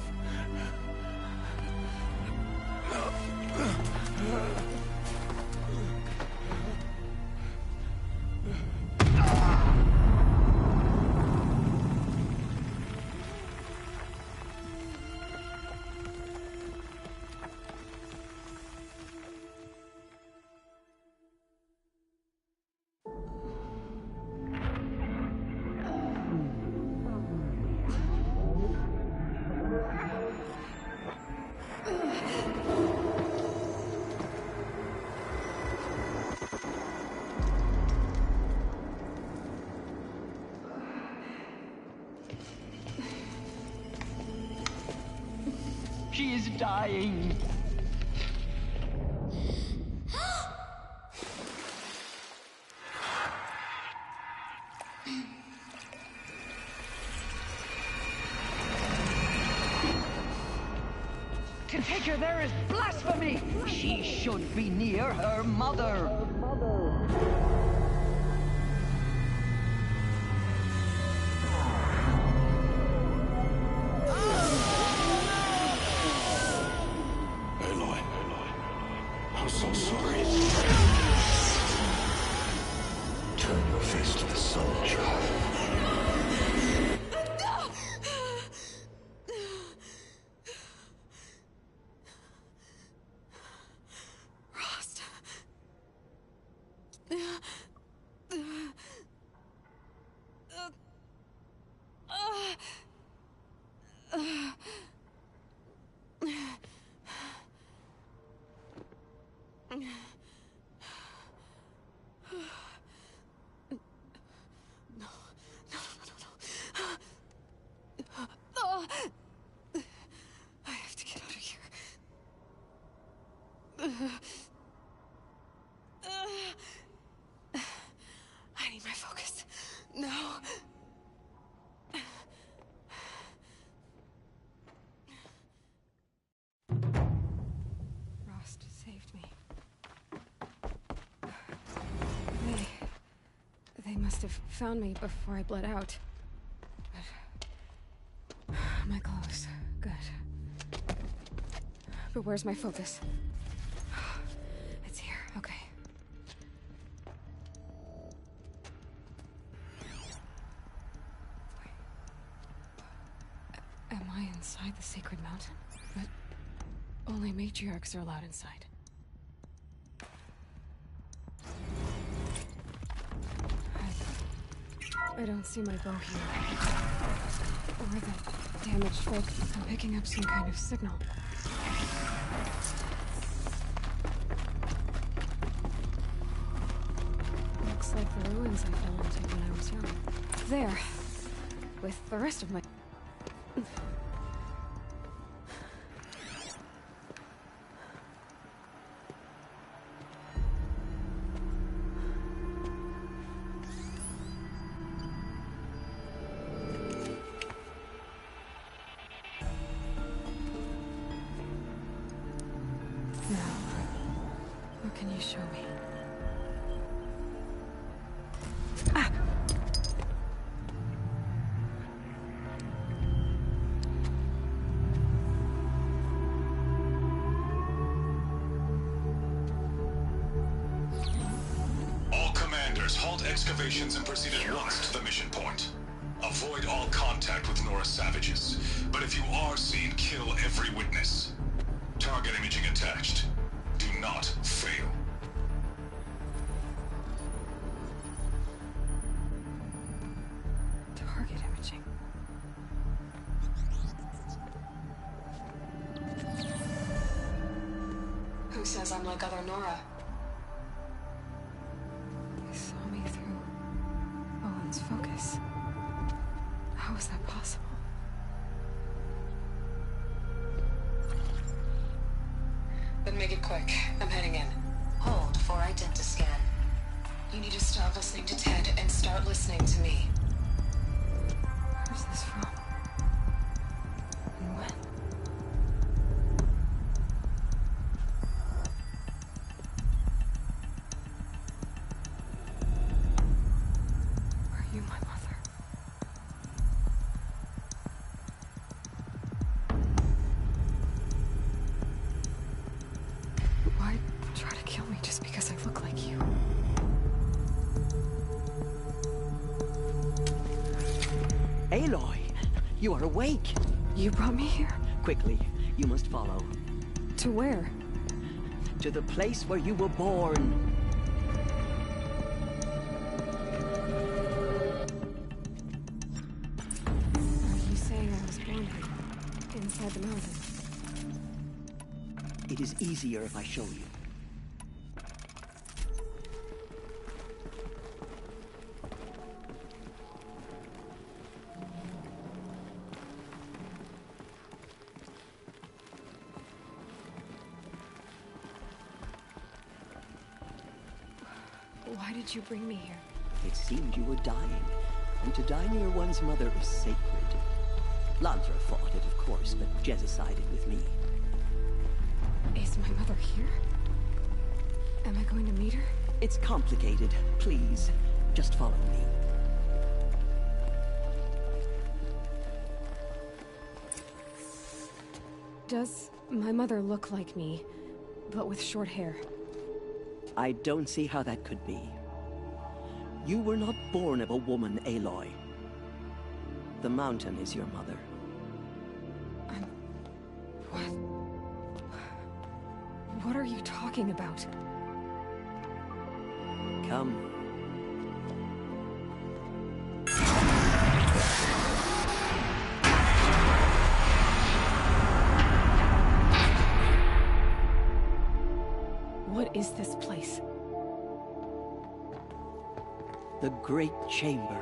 She is dying. To take her there is blasphemy! She should be near her mother! Aloy, I'm so sorry. Turn your face to the sun, child. I have to get out of here. I need my focus. No. Rost saved me. They must have found me before I bled out. But my clothes, good. But where's my focus? It's here, okay. Wait. Am I inside the sacred mountain? But only matriarchs are allowed inside. I don't see my bow here. Or the damaged folk. I'm picking up some kind of signal. Looks like the ruins I fell into when I was young. There. With the rest of my... What can you show me? Ah! All commanders, halt excavations and proceed at once to the mission point. Avoid all contact with Nora savages, but if you are seen, kill every witness. Target imaging attached. Do not fail. Target imaging. Who says I'm like other Nora? They saw me through Owen's focus. How is that possible? Then make it quick. I'm heading in. Hold for identiscan. You need to stop listening to Ted and start listening to me. Where's this from? And when? Are you my mother? Why try to kill me just because I look like you? Aloy, you are awake. You brought me here? Quickly, you must follow. To where? To the place where you were born. Are you saying I was born here? Inside the mountain? It is easier if I show you. Why did you bring me here? It seemed you were dying, and to die near one's mother is sacred. Lansra fought it, of course, but Jezza sided with me. Is my mother here? Am I going to meet her? It's complicated. Please, just follow me. Does my mother look like me, but with short hair? I don't see how that could be. You were not born of a woman, Aloy. The mountain is your mother. What are you talking about? Come. What is this place? The Great Chamber,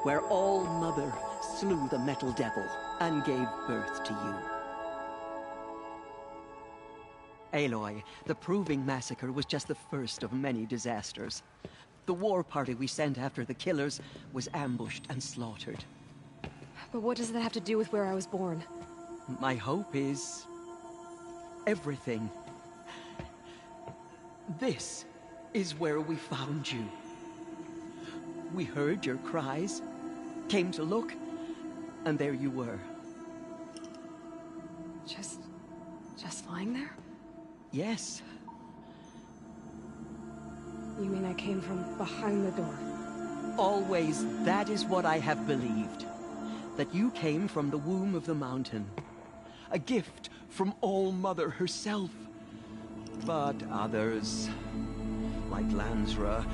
where All Mother slew the Metal Devil and gave birth to you. Aloy, the Proving Massacre was just the first of many disasters. The war party we sent after the killers was ambushed and slaughtered. But what does that have to do with where I was born? My hope is... everything. This is where we found you. We heard your cries, came to look, and there you were. Just lying there? Yes. You mean I came from behind the door? Always, that is what I have believed. That you came from the womb of the mountain. A gift from All Mother herself. But others, like Lansra,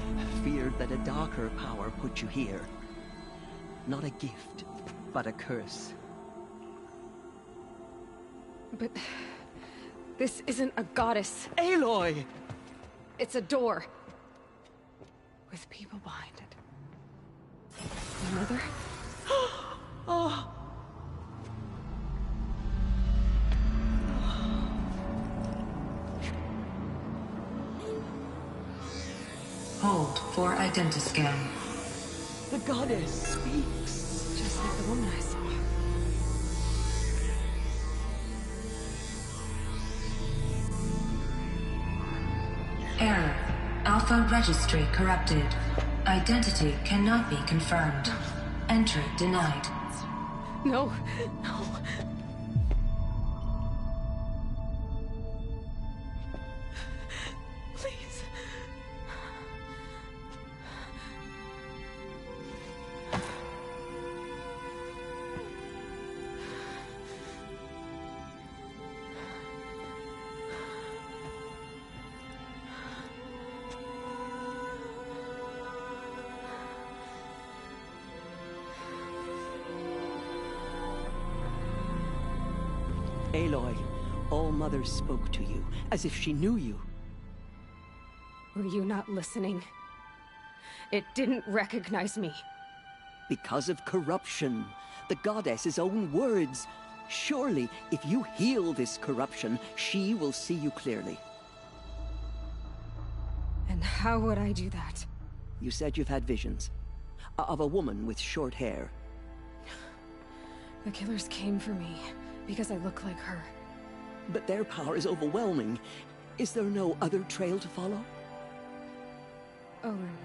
feared that a darker power put you here. Not a gift, but a curse. But... this isn't a goddess. Aloy! It's a door. With people behind it. My mother? Oh! Hold for identiscan. The goddess speaks. Just like the woman I saw. Error. Alpha registry corrupted. Identity cannot be confirmed. Entry denied. No, no. Please. Aloy, All Mother spoke to you, as if she knew you. Were you not listening? It didn't recognize me. Because of corruption. The goddess's own words. Surely, if you heal this corruption, she will see you clearly. And how would I do that? You said you've had visions. Of a woman with short hair. The killers came for me. Because I look like her. But their power is overwhelming. Is there no other trail to follow? Owen.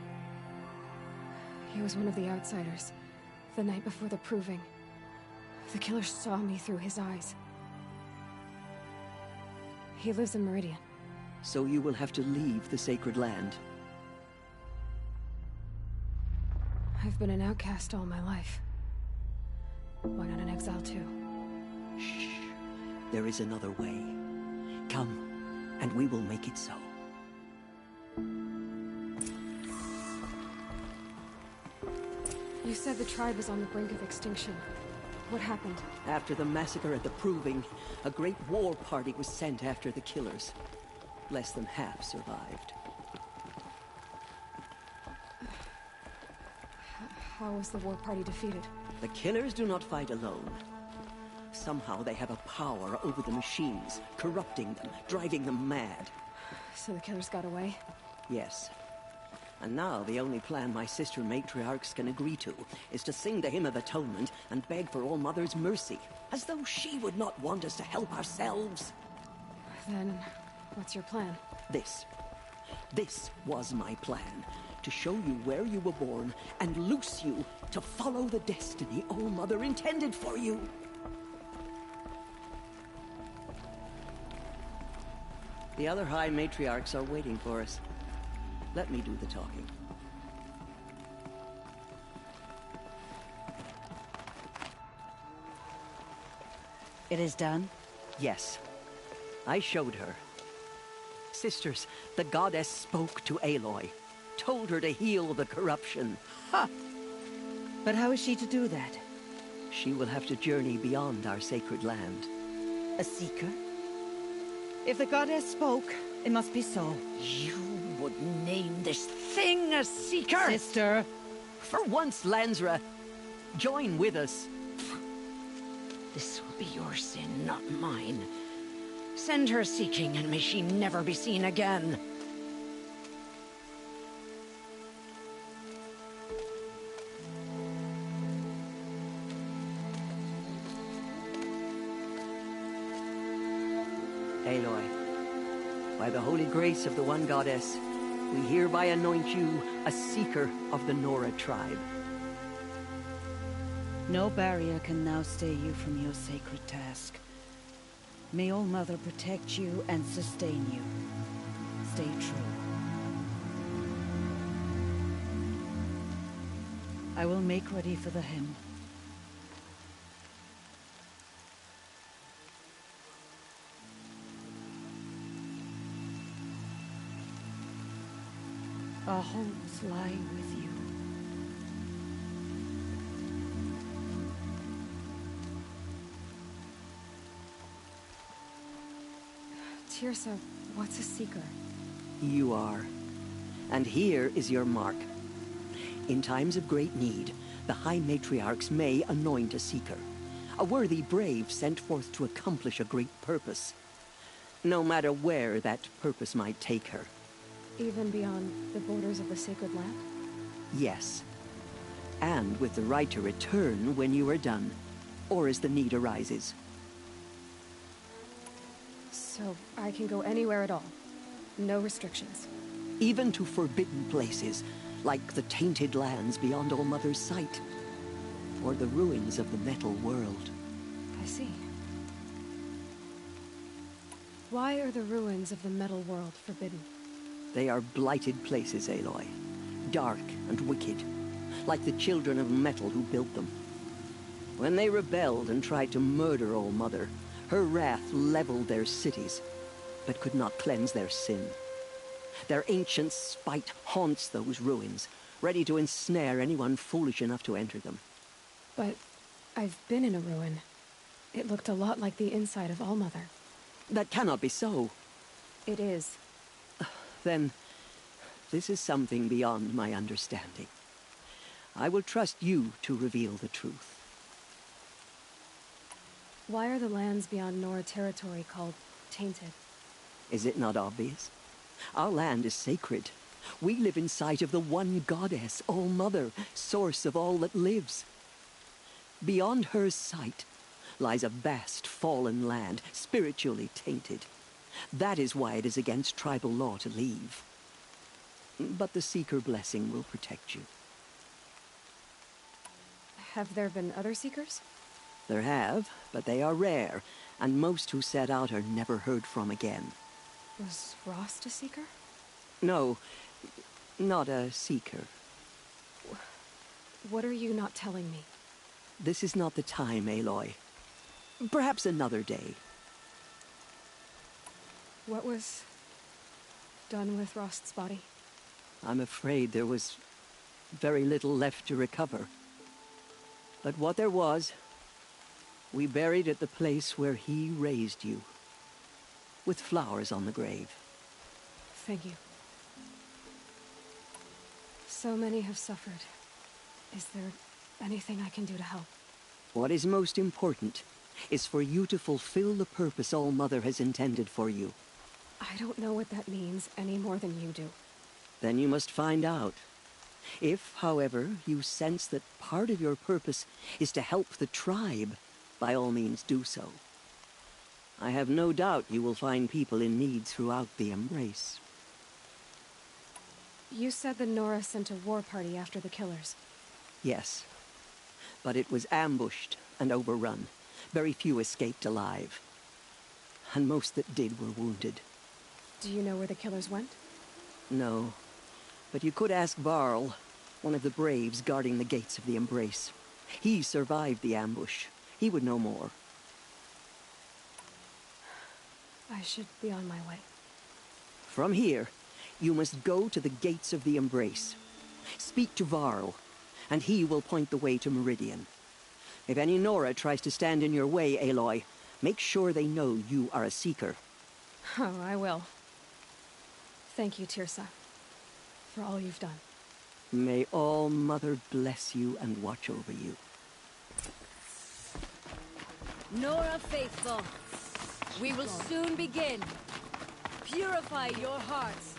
He was one of the outsiders. The night before the Proving. The killers saw me through his eyes. He lives in Meridian. So you will have to leave the sacred land. I've been an outcast all my life. Why not an exile too? Shh. There is another way. Come, and we will make it so. You said the tribe is on the brink of extinction. What happened? After the massacre at the Proving, a great war party was sent after the killers. Less than half survived. How was the war party defeated? The killers do not fight alone. Somehow they have a power over the machines, corrupting them, driving them mad. So the killers got away? Yes. And now the only plan my sister matriarchs can agree to is to sing the Hymn of Atonement and beg for All Mother's mercy, as though she would not want us to help ourselves. Then, what's your plan? This. This was my plan. To show you where you were born and loose you to follow the destiny All-Mother intended for you. The other High Matriarchs are waiting for us. Let me do the talking. It is done? Yes. I showed her. Sisters, the goddess spoke to Aloy. Told her to heal the corruption. Ha! But how is she to do that? She will have to journey beyond our sacred land. A seeker? If the goddess spoke, it must be so. You would name this thing a seeker? Sister! For once, Lansra, join with us. This will be your sin, not mine. Send her seeking, and may she never be seen again. Aloy, by the holy grace of the One Goddess, we hereby anoint you a seeker of the Nora tribe. No barrier can now stay you from your sacred task. May All-Mother protect you and sustain you. Stay true. I will make ready for the hymn. Our homes lie with you. Tirsa, what's a seeker? You are. And here is your mark. In times of great need, the High Matriarchs may anoint a seeker. A worthy brave sent forth to accomplish a great purpose. No matter where that purpose might take her. Even beyond the borders of the sacred land? Yes. And with the right to return when you are done, or as the need arises. So I can go anywhere at all? No restrictions? Even to forbidden places, like the tainted lands beyond All-Mother's sight. Or the ruins of the metal world. I see. Why are the ruins of the metal world forbidden? They are blighted places, Aloy. Dark and wicked. Like the children of metal who built them. When they rebelled and tried to murder All-Mother, her wrath leveled their cities, but could not cleanse their sin. Their ancient spite haunts those ruins, ready to ensnare anyone foolish enough to enter them. But I've been in a ruin. It looked a lot like the inside of All-Mother. That cannot be so. It is. Then, this is something beyond my understanding. I will trust you to reveal the truth. Why are the lands beyond Nora territory called tainted? Is it not obvious? Our land is sacred. We live in sight of the one goddess, All-Mother, source of all that lives. Beyond her sight lies a vast fallen land, spiritually tainted. That is why it is against tribal law to leave. But the Seeker blessing will protect you. Have there been other Seekers? There have, but they are rare, and most who set out are never heard from again. Was Rost a Seeker? No, not a Seeker. What are you not telling me? This is not the time, Aloy. Perhaps another day. What was done with Rost's body? I'm afraid there was very little left to recover. But what there was, we buried at the place where he raised you, with flowers on the grave. Thank you. So many have suffered. Is there anything I can do to help? What is most important is for you to fulfill the purpose All-Mother has intended for you. I don't know what that means any more than you do. Then you must find out. If, however, you sense that part of your purpose is to help the tribe, by all means do so. I have no doubt you will find people in need throughout the Embrace. You said the Nora sent a war party after the killers. Yes, but it was ambushed and overrun. Very few escaped alive. And most that did were wounded. Do you know where the killers went? No, but you could ask Varl, one of the braves guarding the gates of the Embrace. He survived the ambush. He would know more. I should be on my way. From here, you must go to the gates of the Embrace. Speak to Varl, and he will point the way to Meridian. If any Nora tries to stand in your way, Aloy, make sure they know you are a Seeker. Oh, I will. Thank you, Tirsa, for all you've done. May All Mother bless you and watch over you. Nora Faithful, we will soon begin. Purify your hearts.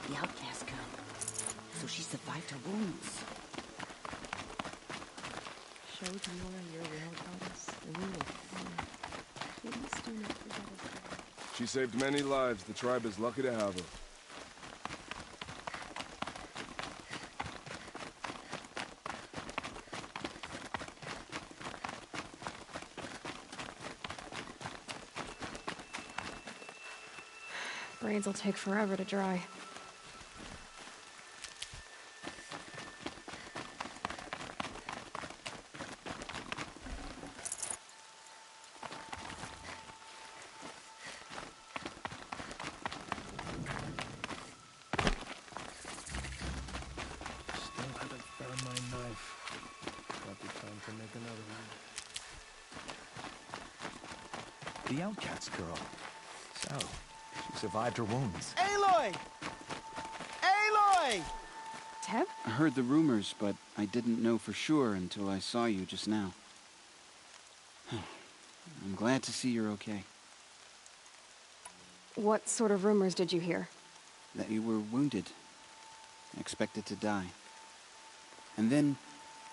The outcast girl. So she survived her wounds. Show to Nora your real goddess, and we will follow. Please do not forget us. She saved many lives. The tribe is lucky to have her. Brains will take forever to dry. Still haven't found my knife. Might be time to make another one. The outcast girl. So, she survived her wounds. Aloy! Aloy! Teb? I heard the rumors, but I didn't know for sure until I saw you just now. I'm glad to see you're okay. What sort of rumors did you hear? That you were wounded. Expected to die. And then,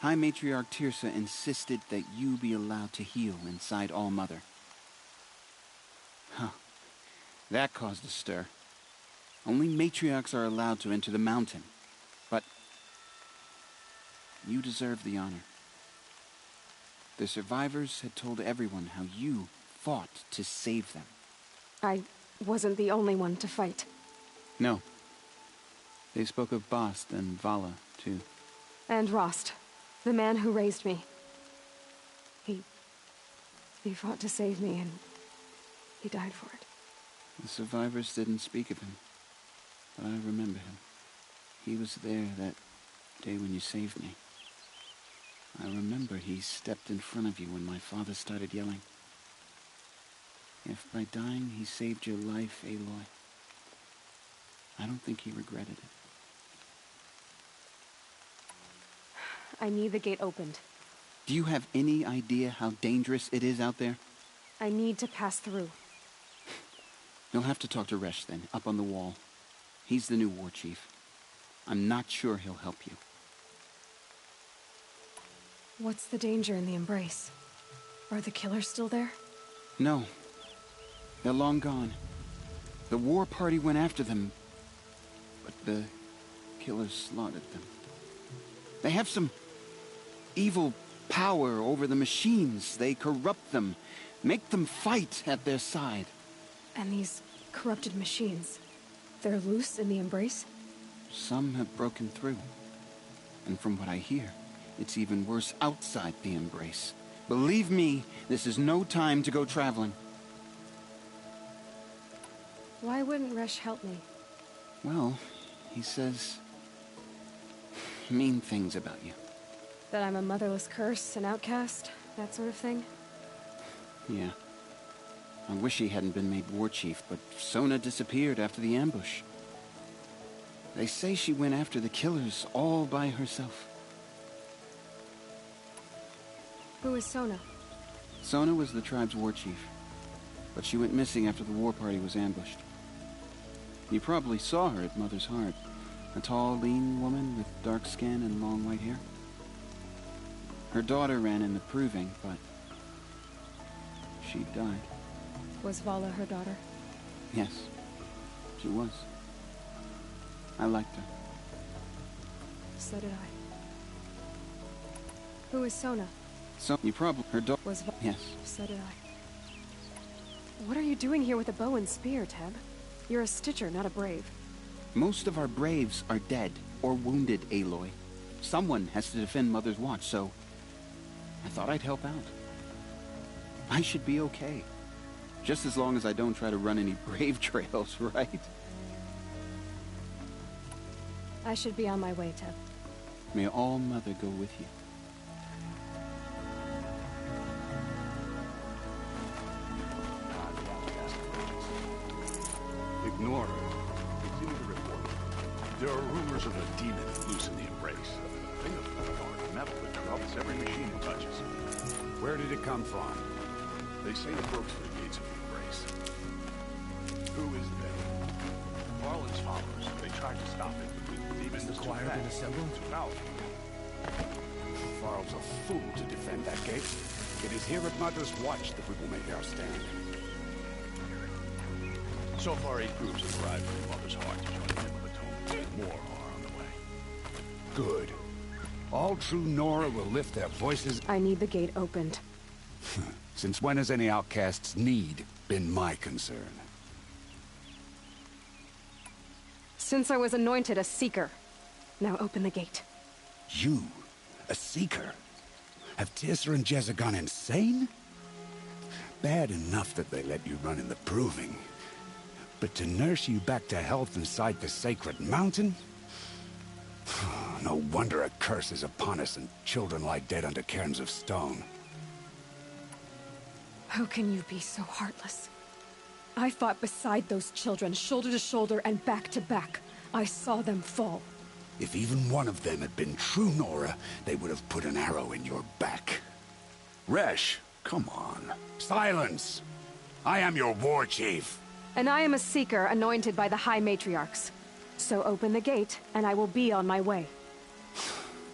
High Matriarch Tirsa insisted that you be allowed to heal inside All Mother. Huh. That caused a stir. Only matriarchs are allowed to enter the mountain. But you deserve the honor. The survivors had told everyone how you fought to save them. I wasn't the only one to fight. No. They spoke of Bast and Vala, too. And Rost, the man who raised me. He fought to save me, and he died for it. The survivors didn't speak of him, but I remember him. He was there that day when you saved me. I remember he stepped in front of you when my father started yelling. If by dying he saved your life, Aloy, I don't think he regretted it. I need the gate opened. Do you have any idea how dangerous it is out there? I need to pass through. You'll have to talk to Resh then, up on the wall. He's the new war chief. I'm not sure he'll help you. What's the danger in the Embrace? Are the killers still there? No. They're long gone. The war party went after them, but the killers slaughtered them. They have some evil power over the machines. They corrupt them, make them fight at their side. And these corrupted machines, they're loose in the Embrace? Some have broken through. And from what I hear, it's even worse outside the Embrace. Believe me, this is no time to go traveling. Why wouldn't Resh help me? Well, he says mean things about you. That I'm a motherless curse, an outcast, that sort of thing? Yeah. I wish he hadn't been made war chief, but Sona disappeared after the ambush. They say she went after the killers all by herself. Who is Sona? Sona was the tribe's war chief, but she went missing after the war party was ambushed. You probably saw her at Mother's Heart. A tall, lean woman with dark skin and long white hair. Her daughter ran in the proving, but she died. Was Vala her daughter? Yes, she was. I liked her. So did I. Who is Sona? So, you probably... her daughter... Was Vala... Yes. So did I. What are you doing here with a bow and spear, Teb? You're a Stitcher, not a Brave. Most of our Braves are dead or wounded, Aloy. Someone has to defend Mother's Watch, so... I thought I'd help out. I should be okay. Just as long as I don't try to run any Brave trails, right? I should be on my way, Teb. May All Mother go with you. Ignore her. Continue to report. There are rumors of a demon loose in the Embrace. A thing of hard metal that corrupts every machine it touches. Where did it come from? They say it broke through the gates of the Embrace. Who is they? Marlin's followers. They tried to stop it, but the demon was too fast. Too powerful. Varl's a fool to defend that gate. It is here at Mother's Watch that we will make our stand. So far, 8 groups have arrived from Mother's Heart to join the Hymn of Atonement. More are on the way. Good. All true Nora will lift their voices. I need the gate opened. Since when has any outcast's need been my concern? Since I was anointed a Seeker. Now open the gate. You? A Seeker? Have Tissa and Jezza gone insane? Bad enough that they let you run in the Proving. But to nurse you back to health inside the Sacred Mountain? No wonder a curse is upon us and children lie dead under cairns of stone. How can you be so heartless? I fought beside those children, shoulder to shoulder and back to back. I saw them fall. If even one of them had been true Nora, they would have put an arrow in your back. Resh, come on. Silence! I am your war chief. And I am a Seeker anointed by the High Matriarchs. So open the gate, and I will be on my way.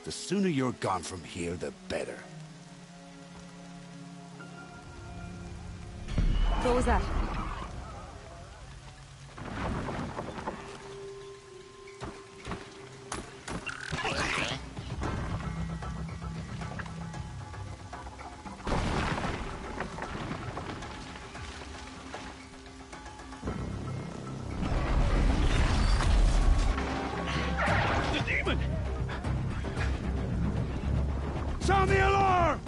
The sooner you're gone from here, the better. What was that? Sound the alarm!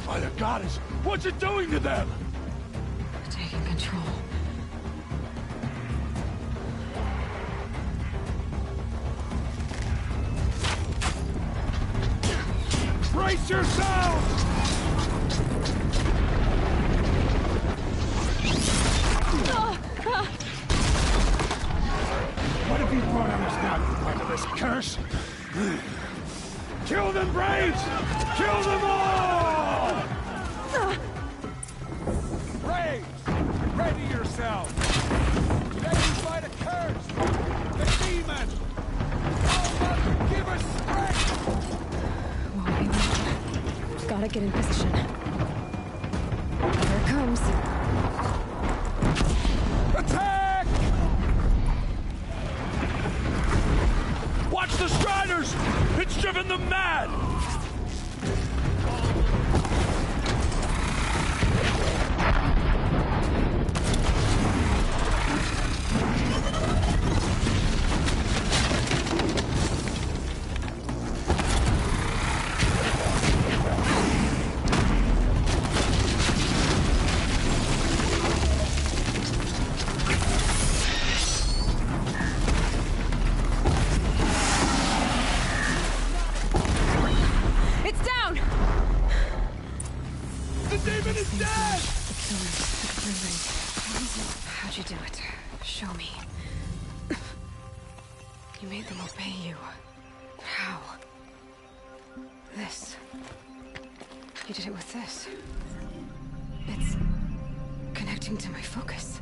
By the goddess, what's it doing to them? Taking control. Brace yourselves! What have you brought on us now, you motherless curse? Kill them, Braves! Kill them all! Braves, ready yourselves! Let you fight a curse! The demon! Oh, Mother, give us strength! Gotta get in position. Here it comes. Attack! Watch the Striders! It's driven them mad! How'd you do it? Show me. You made them obey you. How? This. You did it with this. It's connected switching to my focus.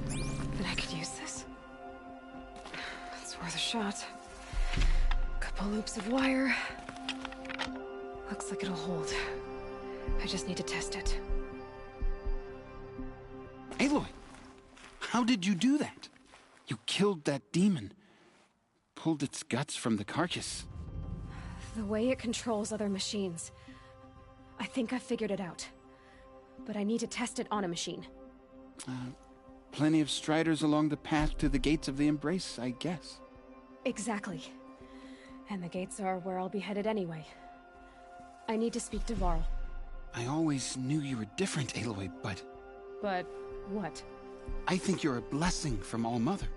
Then I could use this. It's worth a shot. Couple loops of wire. Looks like it'll hold. I just need to test it. Aloy! How did you do that? You killed that demon. Pulled its guts from the carcass. The way it controls other machines. I think I figured it out. But I need to test it on a machine. Plenty of striders along the path to the gates of the Embrace, I guess. Exactly. And the gates are where I'll be headed anyway. I need to speak to Varl. I always knew you were different, Aloy, but... But what? I think you're a blessing from All-Mother.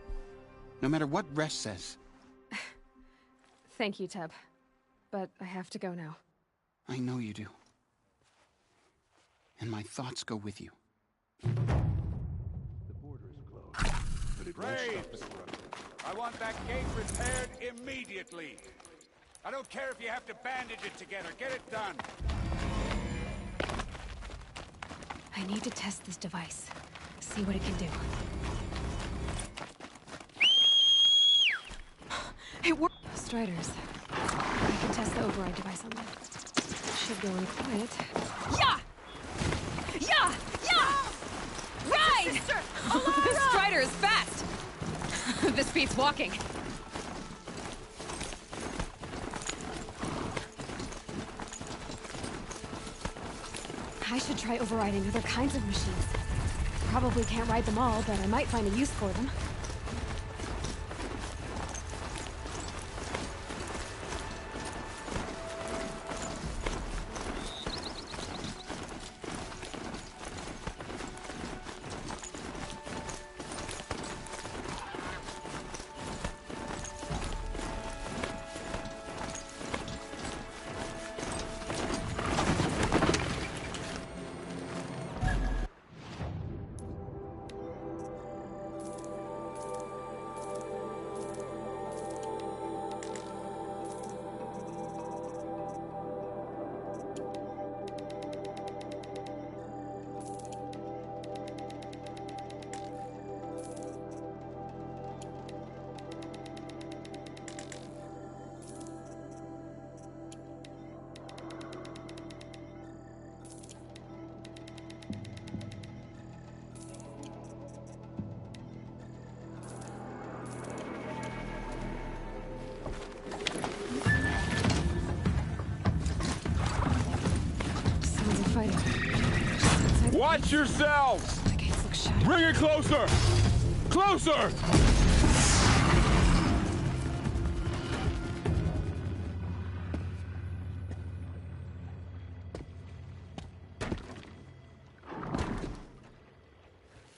No matter what Resh says. Thank you, Teb. But I have to go now. I know you do. And my thoughts go with you. Braves! I want that gate repaired immediately. I don't care if you have to bandage it together. Get it done. I need to test this device. See what it can do. It worked! Striders. I can test the override device on them. Should go in quiet. Yeah! Yeah! Yeah! Ride! Sister! This Strider is fast! This beats walking. I should try overriding other kinds of machines. Probably can't ride them all, but I might find a use for them. Watch yourselves! The gates look shut. Bring it closer! Closer!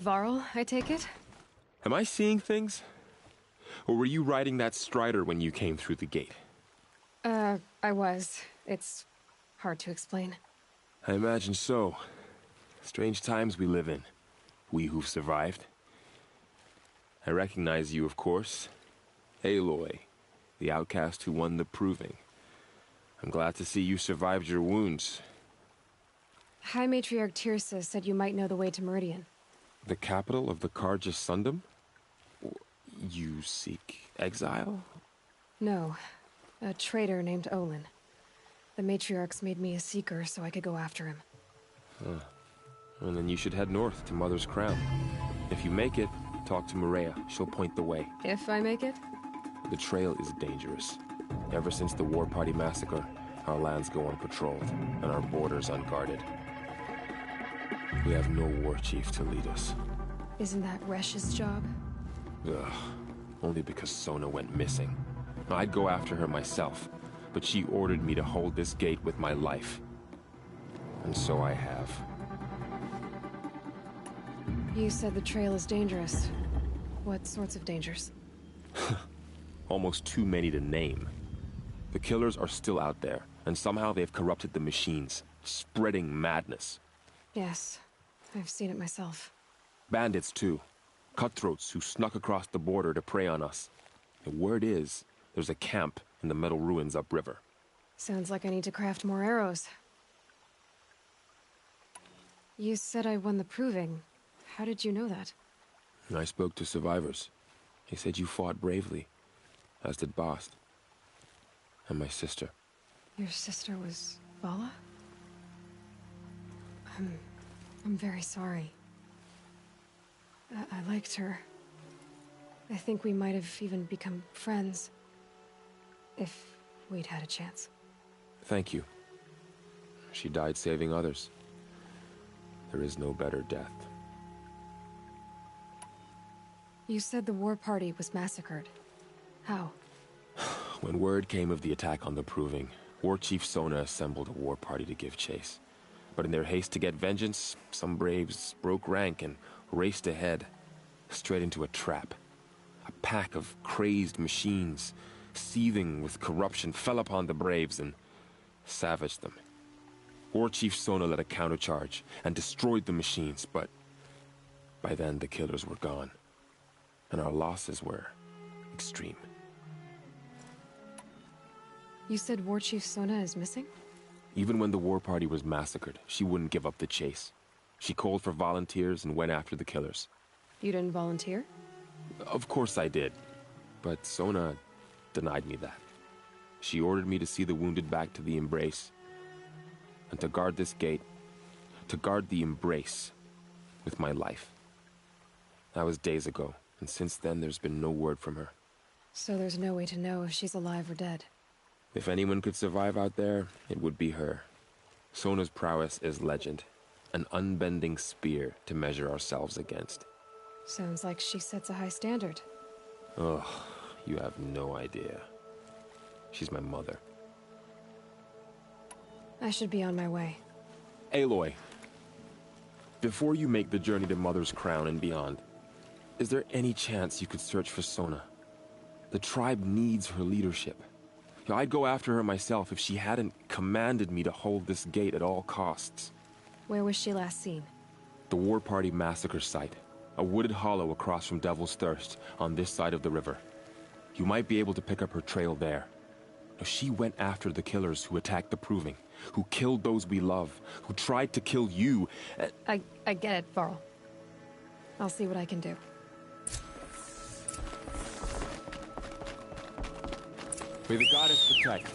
Varl, I take it? Am I seeing things? Or were you riding that Strider when you came through the gate? I was. It's hard to explain. I imagine so. Strange times we live in. We who've survived. I recognize you, of course. Aloy, the outcast who won the Proving. I'm glad to see you survived your wounds. High Matriarch Tirsa said you might know the way to Meridian. The capital of the Carja Sundom? You seek exile? No. A traitor named Olin. The Matriarchs made me a seeker so I could go after him. Huh. Well, then you should head north to Mother's Crown. If you make it, talk to Maria. She'll point the way. If I make it? The trail is dangerous. Ever since the War Party massacre, our lands go unpatrolled, and our borders unguarded. We have no war chief to lead us. Isn't that Resh's job? Ugh. Only because Sona went missing. I'd go after her myself, but she ordered me to hold this gate with my life. And so I have. You said the trail is dangerous. What sorts of dangers? Almost too many to name. The killers are still out there, and somehow they've corrupted the machines, spreading madness. Yes, I've seen it myself. Bandits, too. Cutthroats who snuck across the border to prey on us. The word is, there's a camp in the metal ruins upriver. Sounds like I need to craft more arrows. You said I won the Proving. How did you know that? I spoke to survivors. They said you fought bravely, as did Bast. And my sister. Your sister was Vala? I'm very sorry. I liked her. I think we might have even become friends. If we'd had a chance. Thank you. She died saving others. There is no better death. You said the war party was massacred. How? When word came of the attack on the Proving, War Chief Sona assembled a war party to give chase. But in their haste to get vengeance, some braves broke rank and raced ahead, straight into a trap. A pack of crazed machines, seething with corruption, fell upon the braves and savaged them. War Chief Sona led a countercharge and destroyed the machines, but by then the killers were gone, and our losses were extreme. You said War Chief Sona is missing? Even when the war party was massacred, she wouldn't give up the chase. She called for volunteers and went after the killers. You didn't volunteer? Of course I did, but Sona denied me that. She ordered me to see the wounded back to the Embrace, and to guard this gate, to guard the Embrace with my life. That was days ago, and since then there's been no word from her. So there's no way to know if she's alive or dead. If anyone could survive out there, it would be her. Sona's prowess is legend, an unbending spear to measure ourselves against. Sounds like she sets a high standard. Ugh, you have no idea. She's my mother. I should be on my way. Aloy, before you make the journey to Mother's Crown and beyond, is there any chance you could search for Sona? The tribe needs her leadership. I'd go after her myself if she hadn't commanded me to hold this gate at all costs. Where was she last seen? The War Party massacre site. A wooded hollow across from Devil's Thirst, on this side of the river. You might be able to pick up her trail there. She went after the killers who attacked the Proving, who killed those we love, who tried to kill you. I get it, Varl. I'll see what I can do. May the goddess protect.